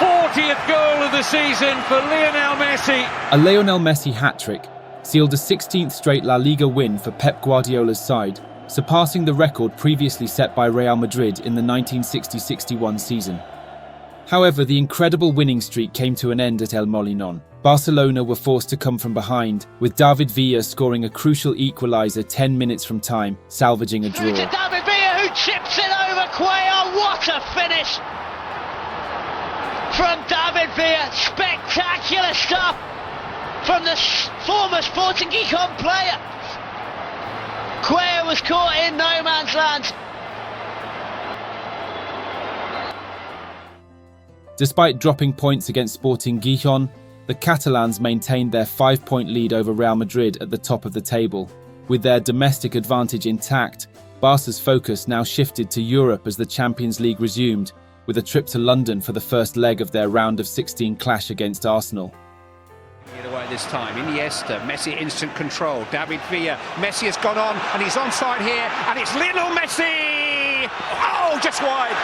40th goal of the season for Lionel Messi. A Lionel Messi hat-trick sealed a 16th straight La Liga win for Pep Guardiola's side, surpassing the record previously set by Real Madrid in the 1960-61 season. However, the incredible winning streak came to an end at El Molinón. Barcelona were forced to come from behind, with David Villa scoring a crucial equaliser 10 minutes from time, salvaging a draw. To David Villa, who chips it over Cuellar. What a finish from David Villa. Spectacular stuff from the former Sporting Gijón player. Cuellar was caught in no man's land. Despite dropping points against Sporting Gijón, the Catalans maintained their 5-point lead over Real Madrid at the top of the table. With their domestic advantage intact, Barca's focus now shifted to Europe as the Champions League resumed, with a trip to London for the first leg of their round of 16 clash against Arsenal. Get away this time, Iniesta, Messi instant control, David Villa, Messi has gone on and he's onside here and it's little Messi! Oh, just wide!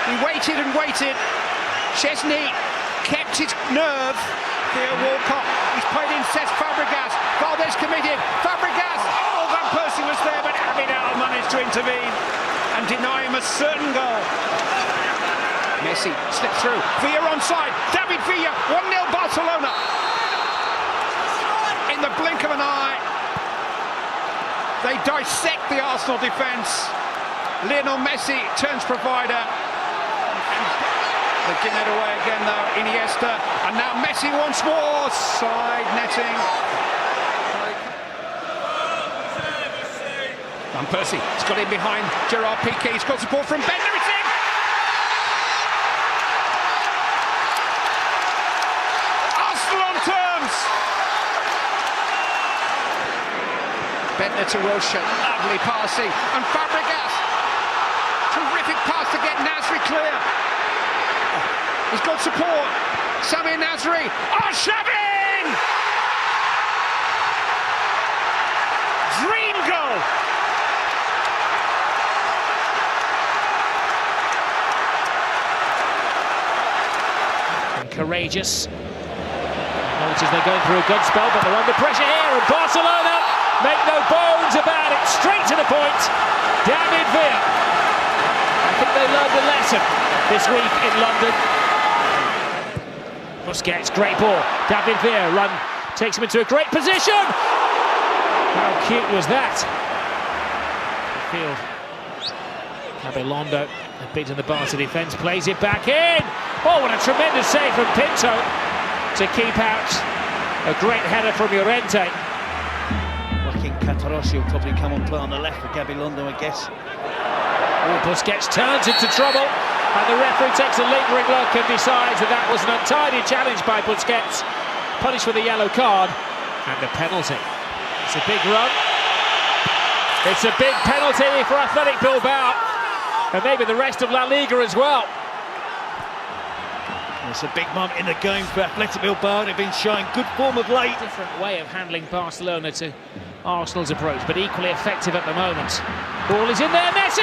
He waited and waited. Chesney kept his nerve. Theo Walcott, he's played in Cesc Fabregas. Valdez committed. Fabregas. Oh, Van Persie Messi was there, but Abidal managed to intervene and deny him a certain goal. Messi slipped through. Villa onside. David Villa, 1-0 Barcelona. In the blink of an eye, they dissect the Arsenal defence. Lionel Messi turns provider. And they're giving it away again though, Iniesta. And now Messi once more. Side netting. Van Persie, he's got in behind Gerard Piqué. He's got support from Bender. It's in! Arsenal on terms! Bender to Wilshere, lovely passing, and Fabregas, terrific pass to get Nasri clear. He's got support, Samir Nasri, Arshavin! Dream goal! Courageous. Notice they're going through a good spell, but they're under pressure here, and Barcelona make no bones about it. Straight to the point, David Villa. I think they learned a lesson this week in London. Busquets, great ball. David Villa takes him into a great position. How cute was that? Field. Gabilondo beaten the Barca defence, plays it back in. Oh, what a tremendous save from Pinto to keep out a great header from Llorente. Joaquin Catarossi will probably come and play on the left for Gabilondo, I guess. Oh, Busquets turns into trouble, and the referee takes a lingering look and decides that that was an untidy challenge by Busquets, punished with a yellow card and a penalty. It's a big run. It's a big penalty for Athletic Bilbao, and maybe the rest of La Liga as well. It's a big moment in the game for Athletic Bilbao. They've been showing good form of late. Different way of handling Barcelona to Arsenal's approach, but equally effective at the moment. Ball is in there, Messi!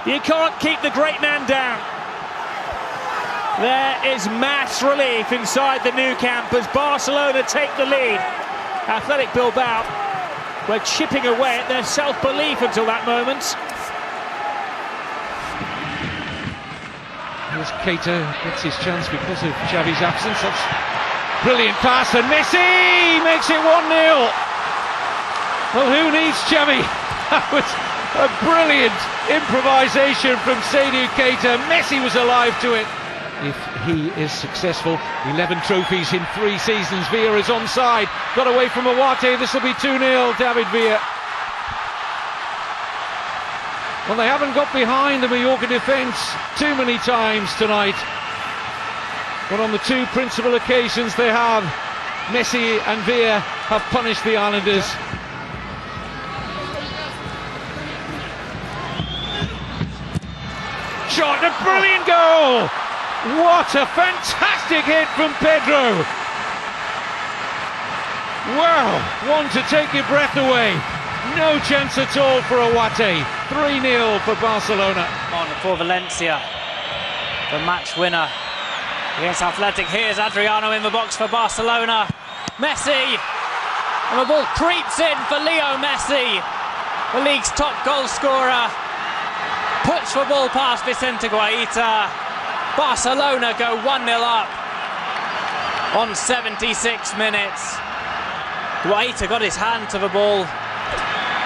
You can't keep the great man down. There is mass relief inside the Nou Camp as Barcelona take the lead. Athletic Bilbao were chipping away at their self-belief until that moment. Here's Keita, gets his chance because of Xavi's absence. That's brilliant pass, and Messi makes it 1-0. Well, who needs Xavi? That was a brilliant improvisation from Seydou Keita. Messi was alive to it. If he is successful, 11 trophies in 3 seasons. Villa is onside, got away from Awate. This will be 2-0, David Villa. Well, they haven't got behind the Mallorca defence too many times tonight. But on the 2 principal occasions they have, Messi and Villa have punished the Islanders. Shot, a brilliant goal! What a fantastic hit from Pedro! Wow, one to take your breath away. No chance at all for Awate. 3-0 for Barcelona. On for Valencia, the match winner against Athletic. Here's Adriano in the box for Barcelona. Messi, and the ball creeps in for Leo Messi, the league's top goal scorer. Puts the ball past Vicente Guaita. Barcelona go 1-0 up on 76 minutes. Guaita got his hand to the ball.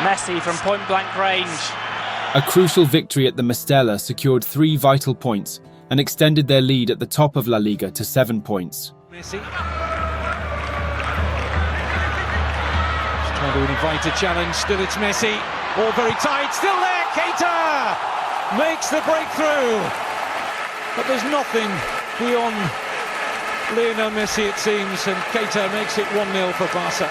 Messi from point-blank range. A crucial victory at the Mestalla secured 3 vital points and extended their lead at the top of La Liga to 7 points. Messi. Just trying to invite a challenge, still it's Messi. All very tight, still there, Keita! Makes the breakthrough! But there's nothing beyond Lionel Messi, it seems, and Keita makes it 1-0 for Barca.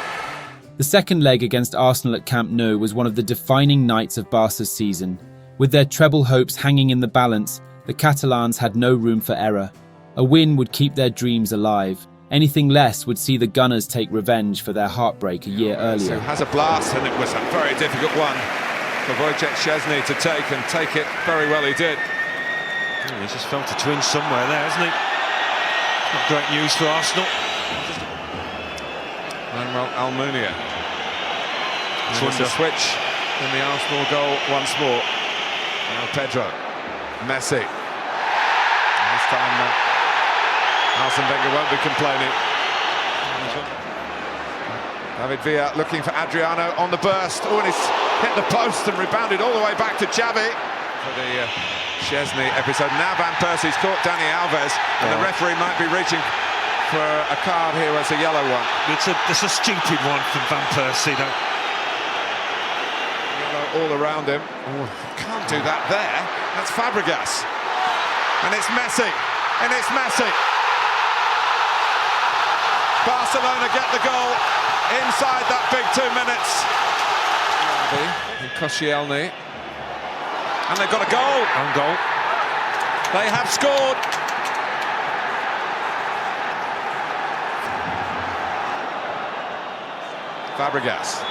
The second leg against Arsenal at Camp Nou was one of the defining nights of Barca's season. With their treble hopes hanging in the balance, the Catalans had no room for error. A win would keep their dreams alive. Anything less would see the Gunners take revenge for their heartbreak a year earlier. So has a blast, and it was a very difficult one for Wojciech Szczesny to take, and take it very well he did. He just felt a twinge somewhere there, hasn't he? Not great news for Arsenal. Manuel Almunia. It's a switch in the Arsenal goal once more. Now Pedro. Messi. This time Arsene Wenger won't be complaining. David Villa looking for Adriano on the burst. Oh, and he's hit the post and rebounded all the way back to Xavi. For the Szczesny episode. Now Van Persie's caught Dani Alves, and the referee might be reaching for a card here as a yellow one. It's a stupid one from Van Persie, though. Yellow all around him. Oh, can't do that there. That's Fabregas. And it's Messi. And it's Messi. Barcelona get the goal inside that big 2 minutes. Koscielny. And they've got a goal. On goal. They have scored. Fabregas.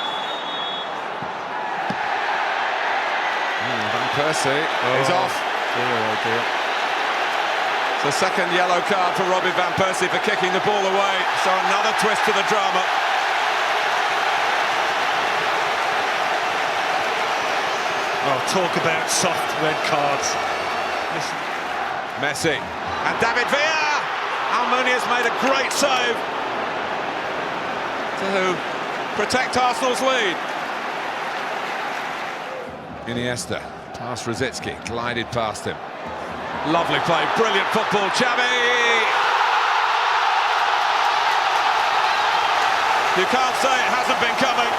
Van Persie is off. It's the second yellow card for Robbie Van Persie for kicking the ball away. So another twist to the drama. Oh, talk about soft red cards. Listen. Messi and David Villa. Almunia's made a great save to protect Arsenal's lead. Iniesta, past Rosicky, glided past him. Lovely play, brilliant football, Xavi! You can't say it hasn't been coming.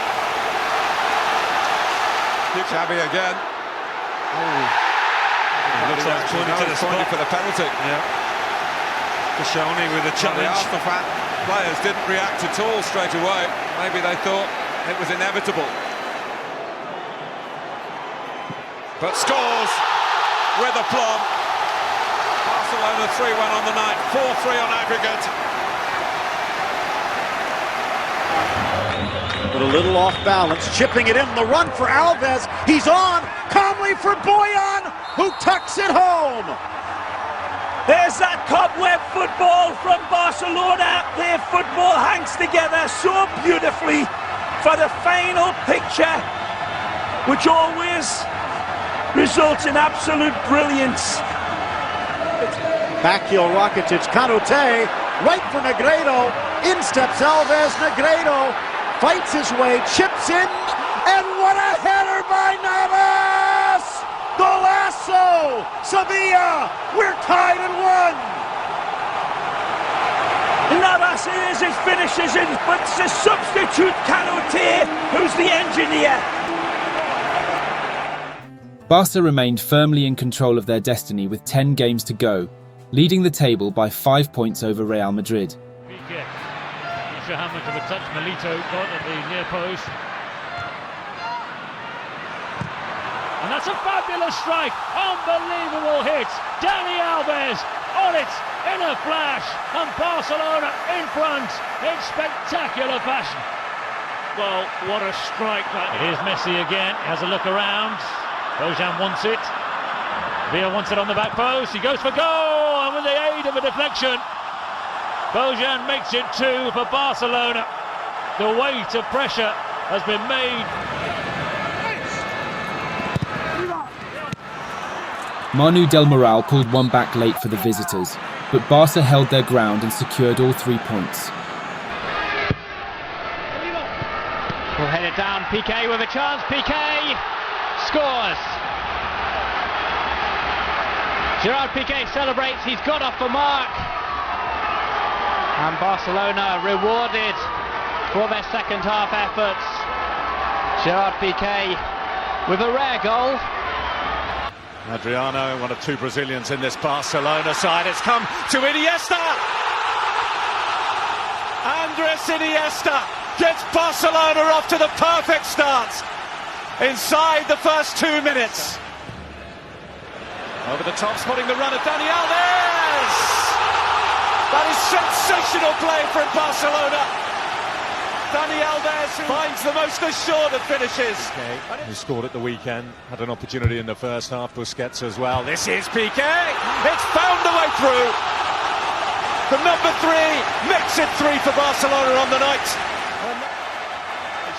Xavi again. Looks like it's pointing to the spot. For the penalty. Yeah. Koscielny with a challenge. The Arsenal players didn't react at all straight away. Maybe they thought it was inevitable. But scores with aplomb. Barcelona 3-1 on the night, 4-3 on aggregate. But a little off balance, chipping it in, the run for Alves. He's on, calmly for Boyan, who tucks it home. There's that cobweb football from Barcelona. Their football hangs together so beautifully for the final picture, which always results in absolute brilliance. Back heel Rakitic, Canute, right for Negredo. In steps Alves, Negredo fights his way, chips in, and what a header by Navas! Golazo! Sevilla, we're tied at 1. Navas is, it finishes it, but it's a substitute Canute who's the engineer. Barca remained firmly in control of their destiny with 10 games to go, leading the table by 5 points over Real Madrid. Not sure how much of a touch Milito got at the near post. And that's a fabulous strike, unbelievable hit. Dani Alves on it in a flash, and Barcelona in front in spectacular fashion. Well, what a strike that is. Here's Messi again, has a look around. Bojan wants it. Villa wants it on the back post. He goes for goal, and with the aid of a deflection, Bojan makes it 2 for Barcelona. The weight of pressure has been made. Manu Del Moral pulled one back late for the visitors, but Barca held their ground and secured all 3 points. We'll head it down. Piqué with a chance. Piqué scores. Gerard Piqué celebrates. He's got off the mark. And Barcelona rewarded for their second half efforts. Gerard Piqué with a rare goal. Adriano, one of 2 Brazilians in this Barcelona side. It's come to Iniesta. Andres Iniesta gets Barcelona off to the perfect start inside the first 2 minutes. Over the top, spotting the run of Dani Alves. That is sensational play from Barcelona. Dani Alves finds the most assured of finishes. Who scored at the weekend, had an opportunity in the first half. Busquets as well. This is Piqué. It's found a way through. The number 3 makes it 3 for Barcelona on the night.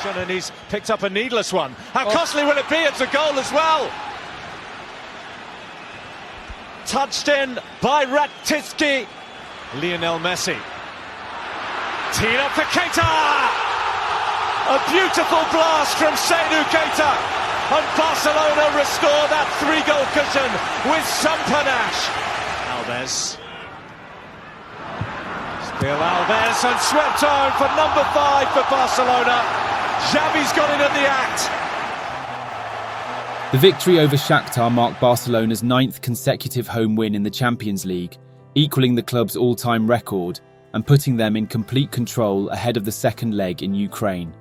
And he's picked up a needless one. How costly will it be? It's a goal as well. Touched in by Rakitic. Lionel Messi. Teed up for Keita. A beautiful blast from Seydou Keita. And Barcelona restore that 3-goal cushion with some panache. Alves. Still Alves and swept home for number 5 for Barcelona. Xavi's got it in the act. The victory over Shakhtar marked Barcelona's 9th consecutive home win in the Champions League, equaling the club's all-time record and putting them in complete control ahead of the second leg in Ukraine.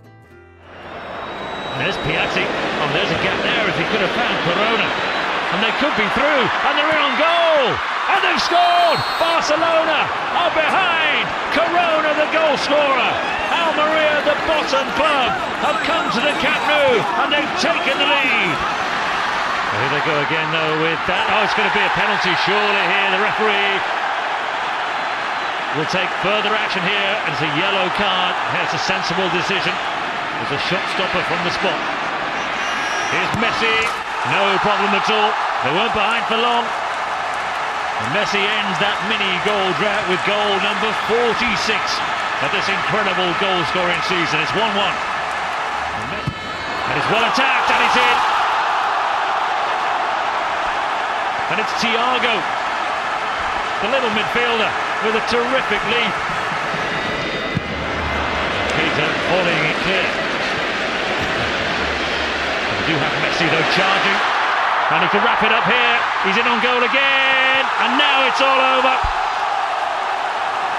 There's Piatti. Oh, there's a gap there if he could have found Corona. And they could be through, and they're in on goal! And they've scored! Barcelona are behind! Corona, the goal scorer! Almeria, the bottom club, have come to the Camp Nou, and they've taken the lead! Here they go again, though, with that. Oh, it's going to be a penalty, surely, here. The referee will take further action here, and it's a yellow card. It's a sensible decision. There's a shot stopper from the spot. Here's Messi. No problem at all. They weren't behind for long. And Messi ends that mini-goal drought with goal number 46 of this incredible goal-scoring season. It's 1-1. And it's well attacked, and it's in. And it's Thiago, the little midfielder, with a terrific leap. Keita volleying it clear. We do have Messi though charging, and he can wrap it up here. He's in on goal again, and now it's all over.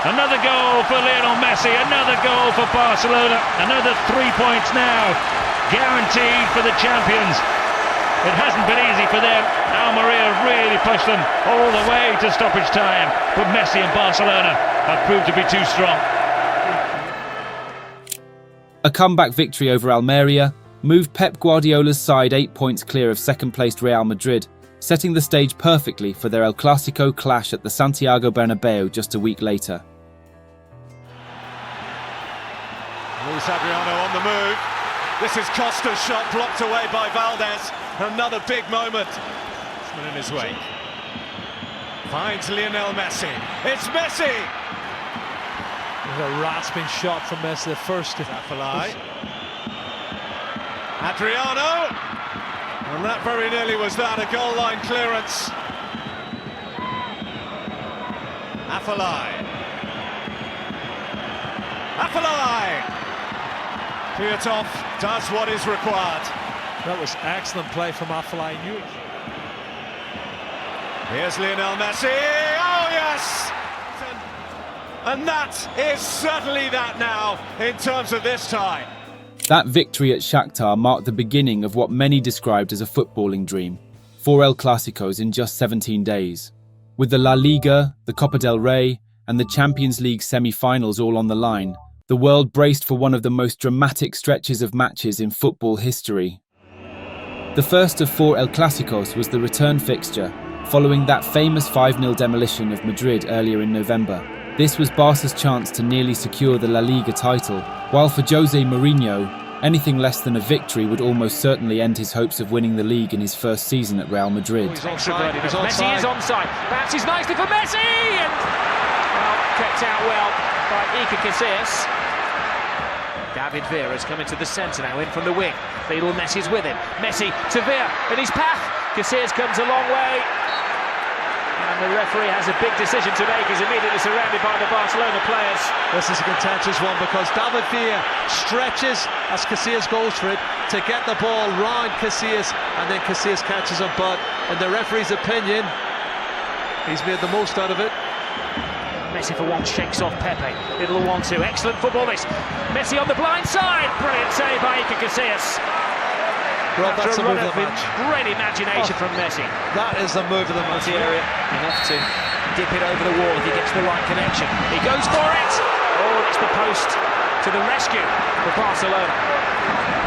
Another goal for Lionel Messi, another goal for Barcelona, another 3 points now, guaranteed for the champions. It hasn't been easy for them. Almeria really pushed them all the way to stoppage time, but Messi and Barcelona have proved to be too strong. A comeback victory over Almeria moved Pep Guardiola's side 8 points clear of second-placed Real Madrid, setting the stage perfectly for their El Clásico clash at the Santiago Bernabéu just a week later. Luis Adriano on the move. This is Costa's shot blocked away by Valdez. Another big moment. It's in his way. Finds Lionel Messi. It's Messi! There's a rasping shot from Messi, the first. Afellay. Adriano! And that very nearly was that, a goal line clearance. Afellay. Afellay! Piatov does what is required. That was excellent play from Afellay. Here's Lionel Messi. Oh, yes! And that is certainly that now in terms of this tie. That victory at Shakhtar marked the beginning of what many described as a footballing dream. 4 El Clasicos in just 17 days. With the La Liga, the Copa del Rey, and the Champions League semi-finals all on the line, the world braced for one of the most dramatic stretches of matches in football history. The first of 4 El Clasicos was the return fixture, following that famous 5-0 demolition of Madrid earlier in November. This was Barca's chance to nearly secure the La Liga title, while for Jose Mourinho, anything less than a victory would almost certainly end his hopes of winning the league in his first season at Real Madrid. Messi is onside, bounces nicely for Messi, and kept out well by Iker Casillas. David Vera's coming to the centre now, in from the wing. Lionel Messi's with him. Messi to Vera in his path. Casillas comes a long way. And the referee has a big decision to make. He's immediately surrounded by the Barcelona players. This is a contentious one because David Villa stretches as Casillas goes for it to get the ball round Casillas, and then Casillas catches him. But in the referee's opinion, he's made the most out of it. Messi for one shakes off Pepe. Little 1-2. Excellent football this. Messi on the blind side. Brilliant save by Iker Casillas. Rob, that's the move of the match. Great imagination from Messi. That is the move of the match. Area enough to dip it over the wall if he gets the right connection. He goes for it. Oh, it's the post to the rescue for Barcelona.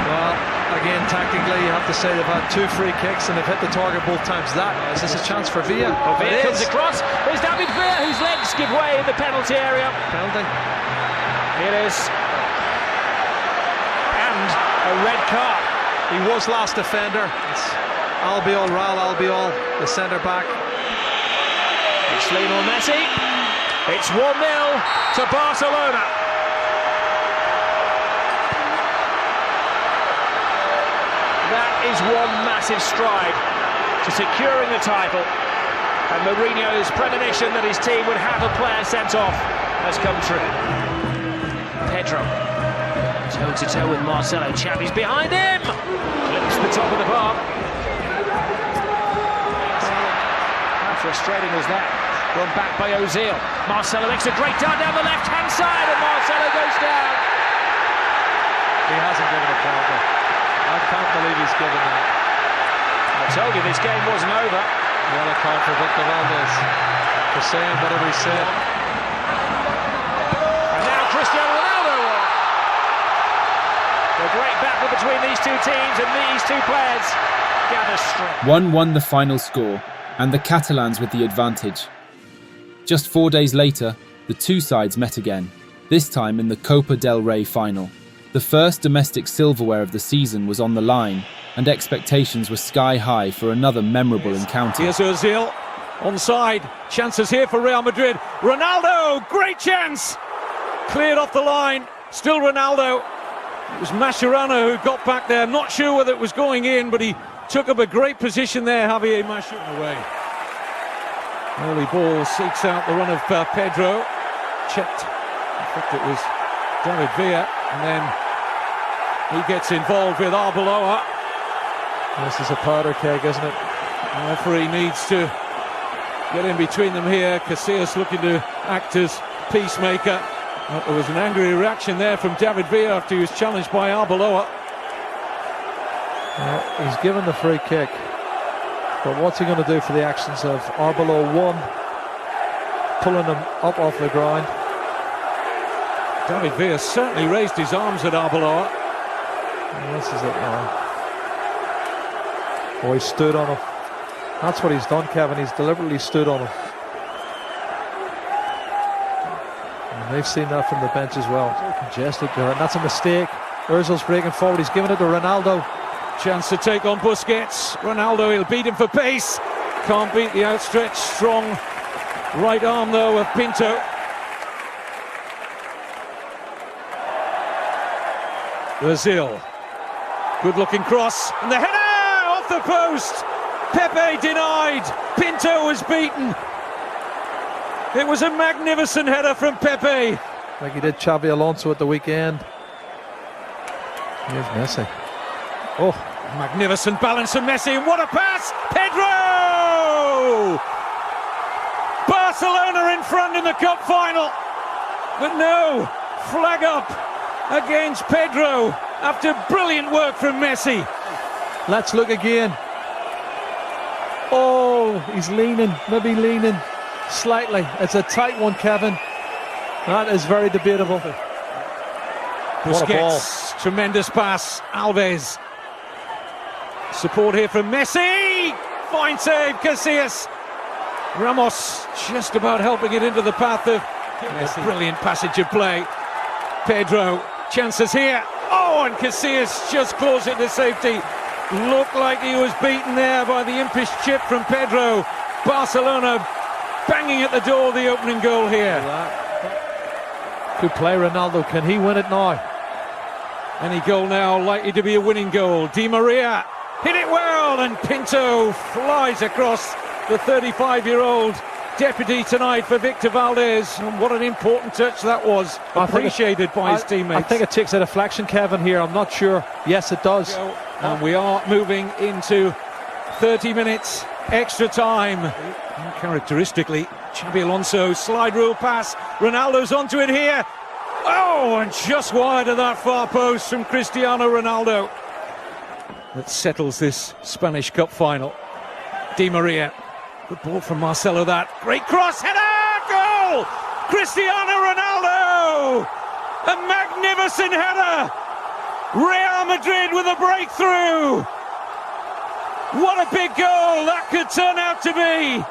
Well, again, tactically, you have to say they've had 2 free kicks and they've hit the target both times. Is this a chance for Villa? Oh, Villa comes across. There's David Villa, whose legs give way in the penalty area. Penalty. It is. And a red card. He was last defender. It's Albiol, Raul Albiol, the centre-back. It's Lionel Messi. It's 1-0 to Barcelona. That is one massive stride to securing the title. And Mourinho's premonition that his team would have a player sent off has come true. Pedro, toe-to-toe with Marcelo. Xavi's behind him. Clips the top of the bar. How frustrating was that? Run back by Ozil. Marcelo makes a great dive down the left-hand side, and Marcelo goes down. He hasn't given a penalty. I can't believe he's given that. I told you this game wasn't over. Yellow card for Victor Valdez for saying whatever he said. And now Cristiano Ronaldo. The great battle between these two teams, and these two players gather strength. 1-1 the final score, and the Catalans with the advantage. Just 4 days later, the two sides met again, this time in the Copa del Rey Final. The first domestic silverware of the season was on the line, and expectations were sky high for another memorable encounter. Here's Ozil, onside, chances here for Real Madrid. Ronaldo, great chance! Cleared off the line, still Ronaldo. It was Mascherano who got back there, not sure whether it was going in, but he took up a great position there, Javier Mascherano away. Early ball seeks out the run of Pedro. Checked, I think it was David Villa, and then he gets involved with Arbeloa. This is a powder keg, isn't it? The referee needs to get in between them here. Casillas looking to act as peacemaker. There was an angry reaction there from David Villa after he was challenged by Arbeloa. He's given the free kick, but what's he going to do for the actions of Arbeloa? One, pulling him up off the ground. David Villa certainly raised his arms at Arbeloa. And this is it now. Oh, he stood on him. That's what he's done, Kevin. He's deliberately stood on him. And they've seen that from the bench as well. So congested there, and that's a mistake. Ozil's breaking forward. He's giving it to Ronaldo. Chance to take on Busquets. Ronaldo, he'll beat him for pace. Can't beat the outstretched, strong right arm, though, of Pinto. Ozil. Good-looking cross. And the header off the post. Pepe denied. Pinto was beaten. It was a magnificent header from Pepe. Like he did Xavi Alonso at the weekend. Here's Messi. Oh, magnificent balance from Messi, and what a pass! Pedro! Barcelona in front in the cup final, but no, flag up against Pedro after brilliant work from Messi. Let's look again. Oh, he's leaning, maybe leaning slightly. It's a tight one, Kevin. That is very debatable. What a ball. Busquets, tremendous pass, Alves. Support here from Messi. Fine save, Casillas. Ramos just about helping it into the path of Messi. Brilliant passage of play. Pedro, chances here. Oh, and Casillas just closed it to safety. Looked like he was beaten there by the impish chip from Pedro. Barcelona banging at the door of the opening goal here. Good play, Ronaldo. Can he win it now? Any goal now likely to be a winning goal. Di Maria hit it well, and Pinto flies across the 35-year-old deputy tonight for Victor Valdez. And what an important touch that was, appreciated by his teammates. I think it takes a deflection, Kevin, here. I'm not sure. Yes, it does. And we are moving into 30 minutes extra time. Uncharacteristically, Xabi Alonso slide rule pass. Ronaldo's onto it here. Oh, and just wide of that far post from Cristiano Ronaldo. That settles this Spanish Cup final. Di Maria. Good ball from Marcelo, that. Great cross, header, goal! Cristiano Ronaldo! A magnificent header! Real Madrid with a breakthrough! What a big goal that could turn out to be!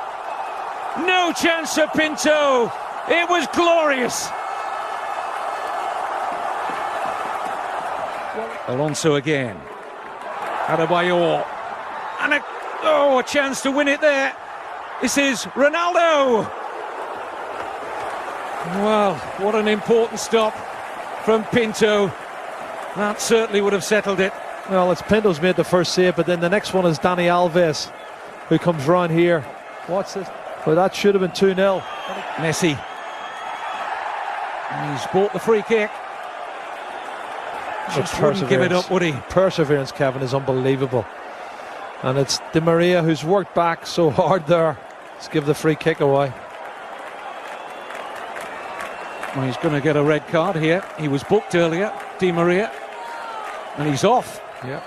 No chance for Pinto. It was glorious. Alonso again. Adebayor. And a chance to win it there. This is Ronaldo. Well, what an important stop from Pinto. That certainly would have settled it. Well, it's Pinto's made the first save, but then the next one is Dani Alves, who comes round here. What's this? Well, that should have been 2-0. Messi. He's bought the free kick. Just wouldn't give it up, would he? Perseverance, Kevin, is unbelievable. And it's Di Maria who's worked back so hard there. Let's give the free kick away. Well, he's going to get a red card here. He was booked earlier, Di Maria. And he's off. Yep.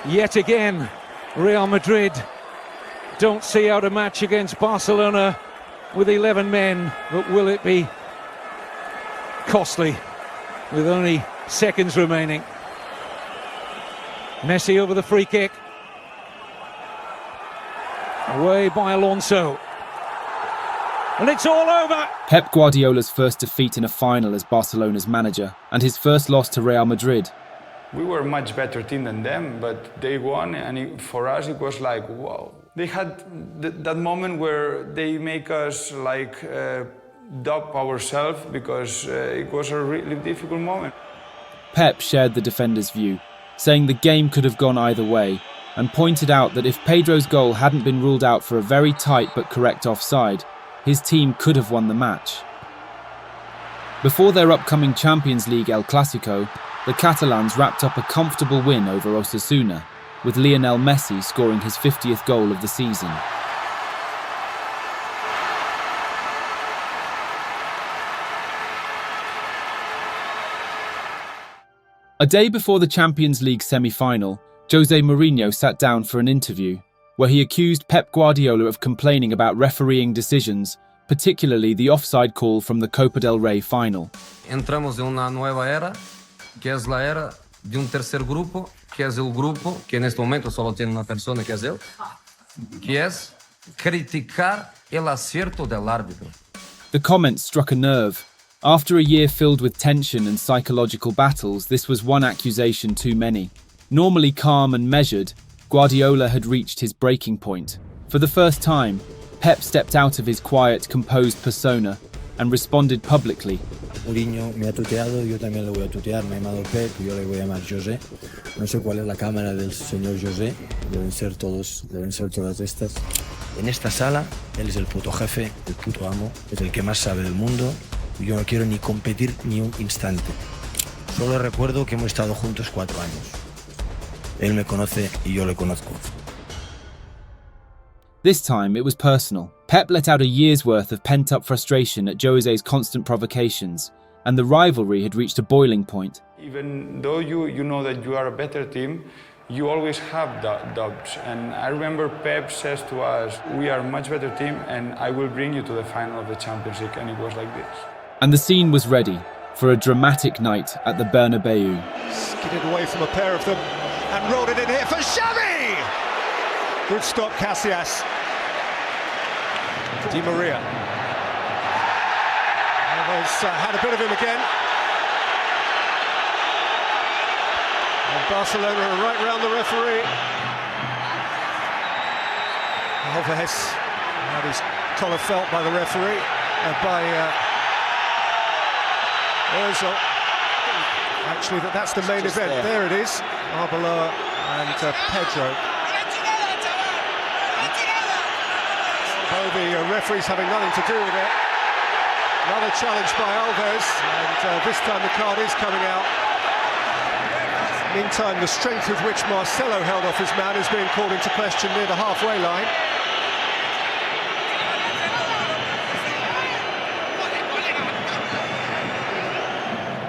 Yet again, Real Madrid don't see out a match against Barcelona with 11 men, but will it be costly with only seconds remaining? Messi over the free kick. Away by Alonso. And it's all over! Pep Guardiola's first defeat in a final as Barcelona's manager, and his first loss to Real Madrid. We were a much better team than them, but they won, and for us it was like, wow. They had that moment where they make us like doubt ourselves because it was a really difficult moment. Pep shared the defenders' view, saying the game could have gone either way, and pointed out that if Pedro's goal hadn't been ruled out for a very tight but correct offside, his team could have won the match. Before their upcoming Champions League El Clásico, the Catalans wrapped up a comfortable win over Osasuna, with Lionel Messi scoring his 50th goal of the season. A day before the Champions League semi-final, Jose Mourinho sat down for an interview, where he accused Pep Guardiola of complaining about refereeing decisions, particularly the offside call from the Copa del Rey Final. Entramos en una nueva era, que es la era de un tercer grupo, que es el grupo que en este momento solo tiene una persona, que es él, que es criticar el acierto del árbitro. The comment struck a nerve. After a year filled with tension and psychological battles, this was one accusation too many. Normally calm and measured, Guardiola had reached his breaking point. For the first time, Pep stepped out of his quiet, composed persona and responded publicly. Mourinho me ha tuteado, yo también le voy a tutear. Me ha llamado Pep, yo le voy a llamar José. No sé cuál es la cámara del señor José. Deben ser todas estas. En esta sala, él es el puto jefe, el puto amo, es el que más sabe del mundo. Yo no quiero ni competir ni un instante. Solo recuerdo que hemos estado juntos 4 años. Él me conoce y yo le conozco. This time, it was personal. Pep let out a year's worth of pent-up frustration at Jose's constant provocations, and the rivalry had reached a boiling point. Even though you know that you are a better team, you always have doubts. And I remember Pep says to us, we are a much better team and I will bring you to the final of the Champions League. And it was like this. And the scene was ready for a dramatic night at the Bernabeu. Skidded away from a pair of them and rolled it in here for Xavi! Good stop, Casillas. Di Maria. Alves had a bit of him again. And Barcelona are right round the referee. Alves had his collar felt by the referee, by Ozil. Actually, that's the main event. There it is. Arbeloa and Pedro. The referee's having nothing to do with it. Another challenge by Alves, and this time the card is coming out. Meantime, the strength with which Marcelo held off his man is being called into question near the halfway line.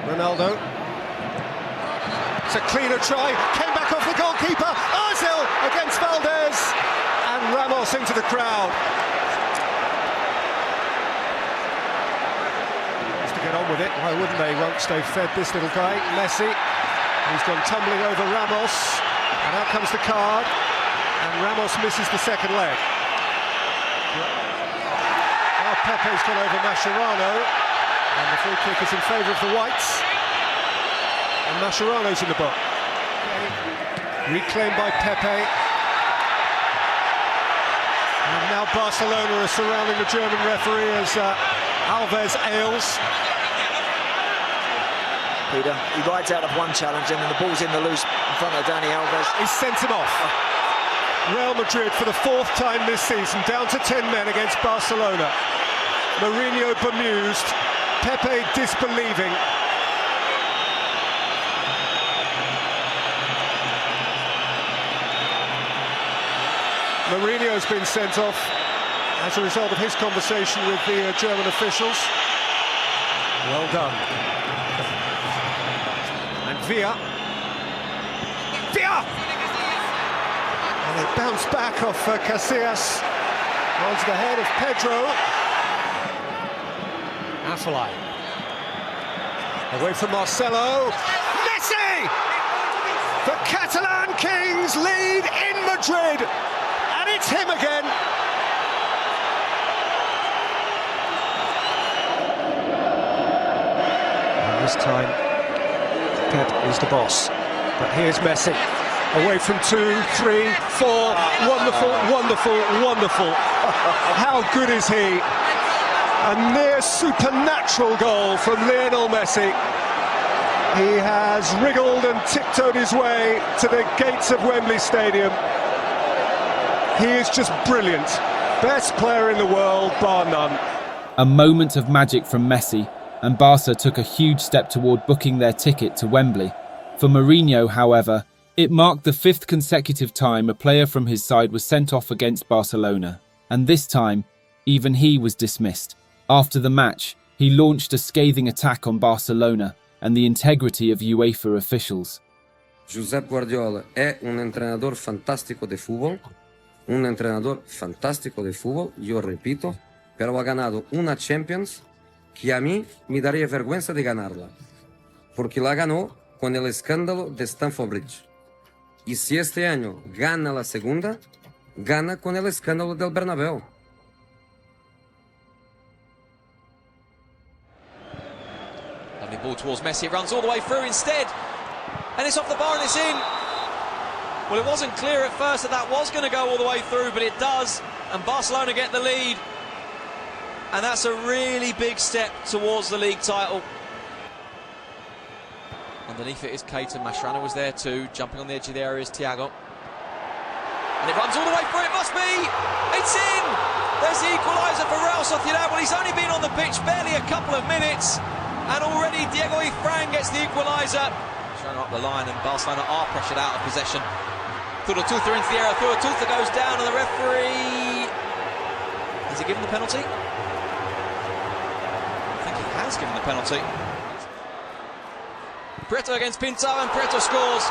Ronaldo. It's a cleaner try, came back off the goalkeeper. Ozil against Valdez, and Ramos into the crowd. Get on with it, why wouldn't they? Once they've fed this little guy, Messi, who's gone tumbling over Ramos, and out comes the card, and Ramos misses the second leg. Now Pepe's gone over Mascherano, and the free kick is in favour of the Whites, and Mascherano's in the book. Reclaimed by Pepe. And now Barcelona are surrounding the German referee as Alves ails. Peter, he rides out of one challenge and then the ball's in the loose in front of Dani Alves. He sent him off. Real Madrid for the 4th time this season, down to 10 men against Barcelona. Mourinho bemused, Pepe disbelieving. Mourinho's been sent off as a result of his conversation with the German officials. Well done. And Villa. And they bounce back off Casillas onto the head of Pedro. Afellay. Away from Marcelo. Messi! The Catalan Kings lead in Madrid. And it's him again. And this time, Pep is the boss. But here's Messi. Away from 2, 3, 4. Wonderful, wonderful, wonderful. How good is he? A near supernatural goal from Lionel Messi. He has wriggled and tiptoed his way to the gates of Wembley Stadium. He is just brilliant. Best player in the world, bar none. A moment of magic from Messi, and Barca took a huge step toward booking their ticket to Wembley. For Mourinho, however, it marked the 5th consecutive time a player from his side was sent off against Barcelona, and this time, even he was dismissed. After the match, he launched a scathing attack on Barcelona and the integrity of UEFA officials. Josep Guardiola è un entrenador fantástico de fútbol, yo repito, pero ha ganado una Champions que a mí me daría vergüenza de ganarla, porque la ganó con el escándalo de Stamford Bridge. Y si este año gana la segunda, gana con el escándalo del Bernabéu. Lovely ball towards Messi, it runs all the way through instead. And it's off the bar and it's in. Well, it wasn't clear at first that was going to go all the way through, but it does. And Barcelona get the lead. And that's a really big step towards the league title. Underneath it is Keita. Mascherano was there too. Jumping on the edge of the area is Thiago. And it runs all the way through. It must be. It's in. There's the equaliser for Real Sociedad. Well, he's only been on the pitch barely a couple of minutes. And already Diego Ifran gets the equaliser. Showing up the line, and Barcelona are pressured out of possession. Thuratulta into the area. Thuratulta goes down, and the referee... Has he given the penalty? I think he has given the penalty. Prieto against Pinto, and Prieto scores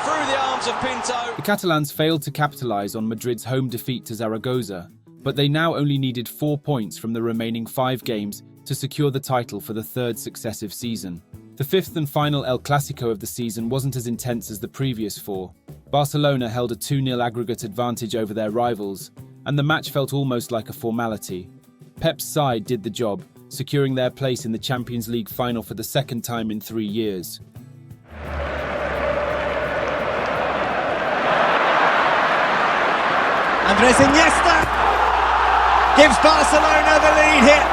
through the arms of Pinto. The Catalans failed to capitalise on Madrid's home defeat to Zaragoza, but they now only needed 4 points from the remaining 5 games to secure the title for the 3rd successive season. The 5th and final El Clásico of the season wasn't as intense as the previous 4. Barcelona held a 2-0 aggregate advantage over their rivals, and the match felt almost like a formality. Pep's side did the job, securing their place in the Champions League final for the 2nd time in 3 years. Andres Iniesta gives Barcelona the lead here.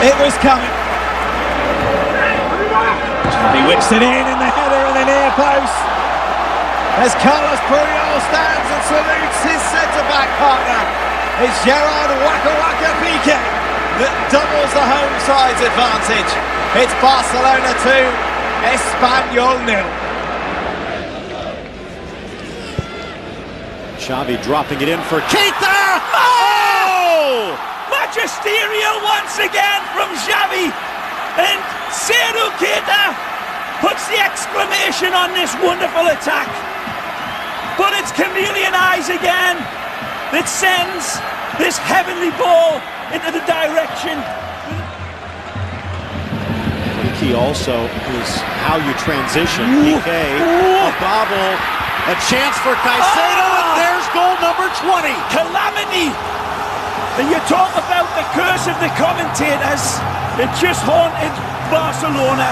It was coming. He whips it in the header and the near post. As Carlos Puyol stands and salutes his centre-back partner, it's Gerard Waka Waka Piqué that doubles the home side's advantage. It's Barcelona 2, Espanyol 0. Xavi dropping it in for Keita! Oh! Magisterial once again from Xavi, and Sergio Keita puts the exclamation on this wonderful attack. But it's chameleon eyes again that sends this heavenly ball into the direction. Key also is how you transition. Piqué, a bobble, a chance for Caicedo, and there's goal number 20. Calamity And you talk about the curse of the commentators. It just haunted Barcelona.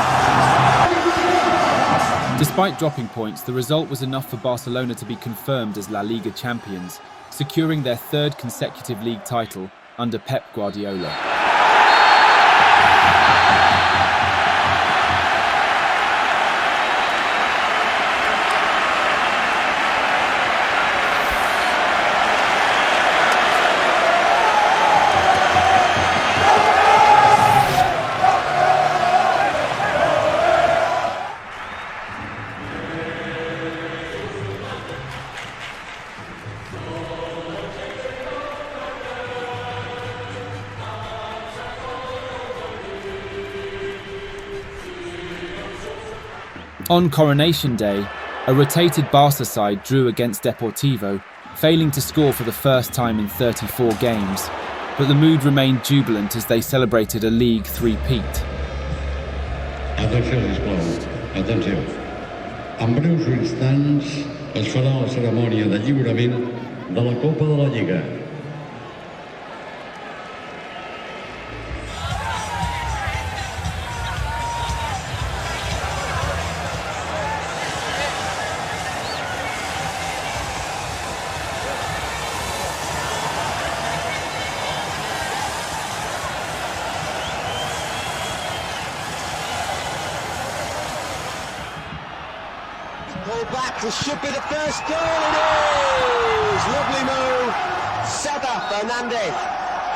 Despite dropping points, the result was enough for Barcelona to be confirmed as La Liga champions, securing their third consecutive league title under Pep Guardiola. On Coronation Day, a rotated Barca side drew against Deportivo, failing to score for the first time in 34 games, but the mood remained jubilant as they celebrated a League three-peat. Atenció, sisplau, atenció. En breus instants es farà la cerimònia de lliurament de la Copa de la Liga. Back, this should be the first goal, it is! Lovely move, Seba Fernandez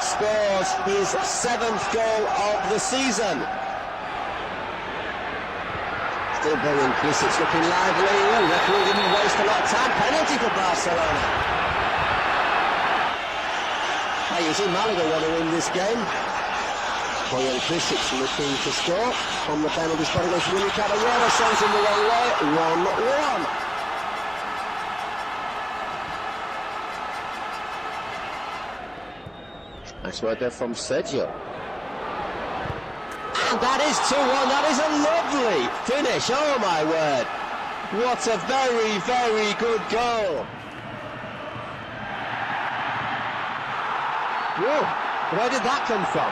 scores his 7th goal of the season. Still brilliant, Clasicos looking lively, and referee didn't waste a lot of time, penalty for Barcelona. Hey, you see Malaga want to win this game. Clasicos looking to score from the penalty spot against Willy Caballero, sends him the wrong way, 1-1. Nice work there from Sergio. And that is 2-1, that is a lovely finish, oh my word. What a very, very good goal. Whoa, where did that come from?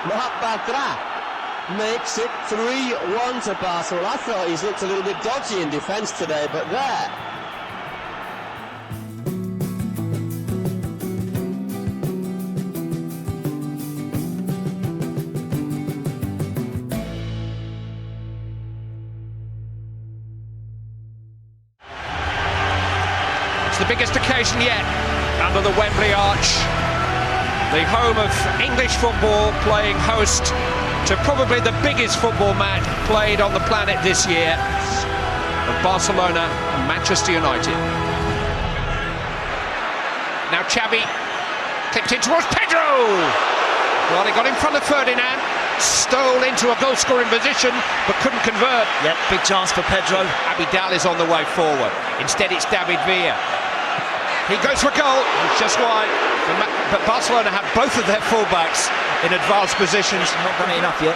Marc Bartra makes it 3-1 to Barcelona. I thought he's looked a little bit dodgy in defence today, but there. It's the biggest occasion yet under the Wembley arch. The home of English football, playing host to probably the biggest football match played on the planet this year, of Barcelona and Manchester United. Now Xavi clipped in towards Pedro. Well, he got in front of Ferdinand, stole into a goal-scoring position, but couldn't convert. Yep, big chance for Pedro. Abidal is on the way forward. Instead, it's David Villa. He goes for a goal, it's just wide. But Barcelona have both of their fullbacks in advanced positions. Not done it enough yet.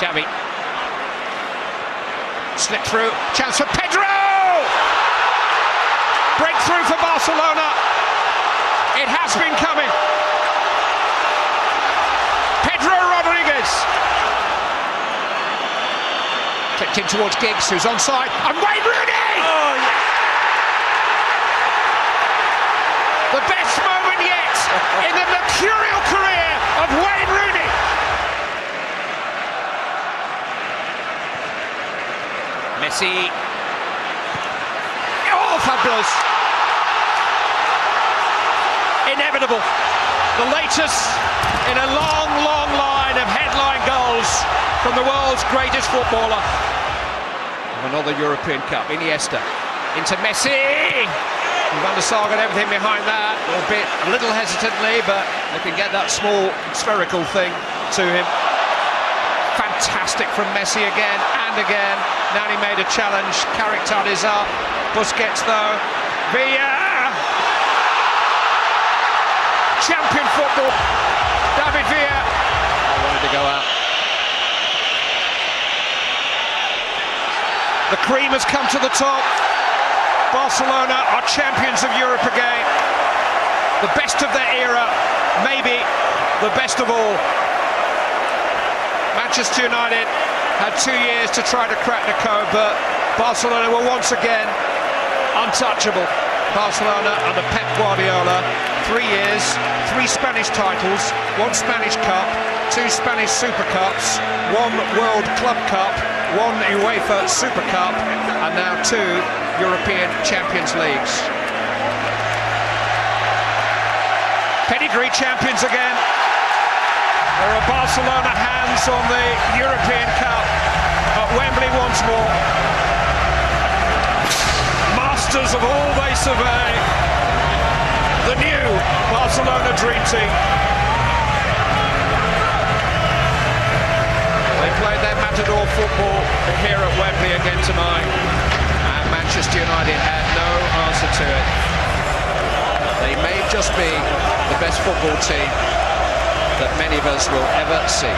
Xavi. Slip through, chance for Pedro! Breakthrough for Barcelona. It has been coming. Pedro Rodriguez. Clipped in towards Giggs, who's onside. And Wayne Rooney! Oh, yeah. The best moment yet in the mercurial career of Wayne Rooney. Messi. Oh, fabulous. Inevitable. The latest in a long, long line of headline goals from the world's greatest footballer. Another European Cup. Iniesta into Messi. Van der Sar got everything behind that, albeit a little hesitantly, but they can get that small spherical thing to him. Fantastic from Messi again and again. Now he made a challenge. Carrickton is up. Busquets though. Villa! Champion football. David Villa. I wanted to go out. The cream has come to the top. Barcelona are champions of Europe again. the best of their era, maybe the best of all. Manchester United had 2 years to try to crack the code, but Barcelona were once again untouchable. Barcelona under Pep Guardiola, 3 years, 3 Spanish titles, 1 Spanish Cup, 2 Spanish Super Cups, 1 World Club Cup, 1 UEFA Super Cup, and now 2 European Champions Leagues. Pedigree champions again. There are Barcelona hands on the European Cup at Wembley once more. Masters of all they survey. The new Barcelona Dream Team. They played their matador football here at Wembley again tonight, and Manchester United had no answer to it. They may just be the best football team that many of us will ever see.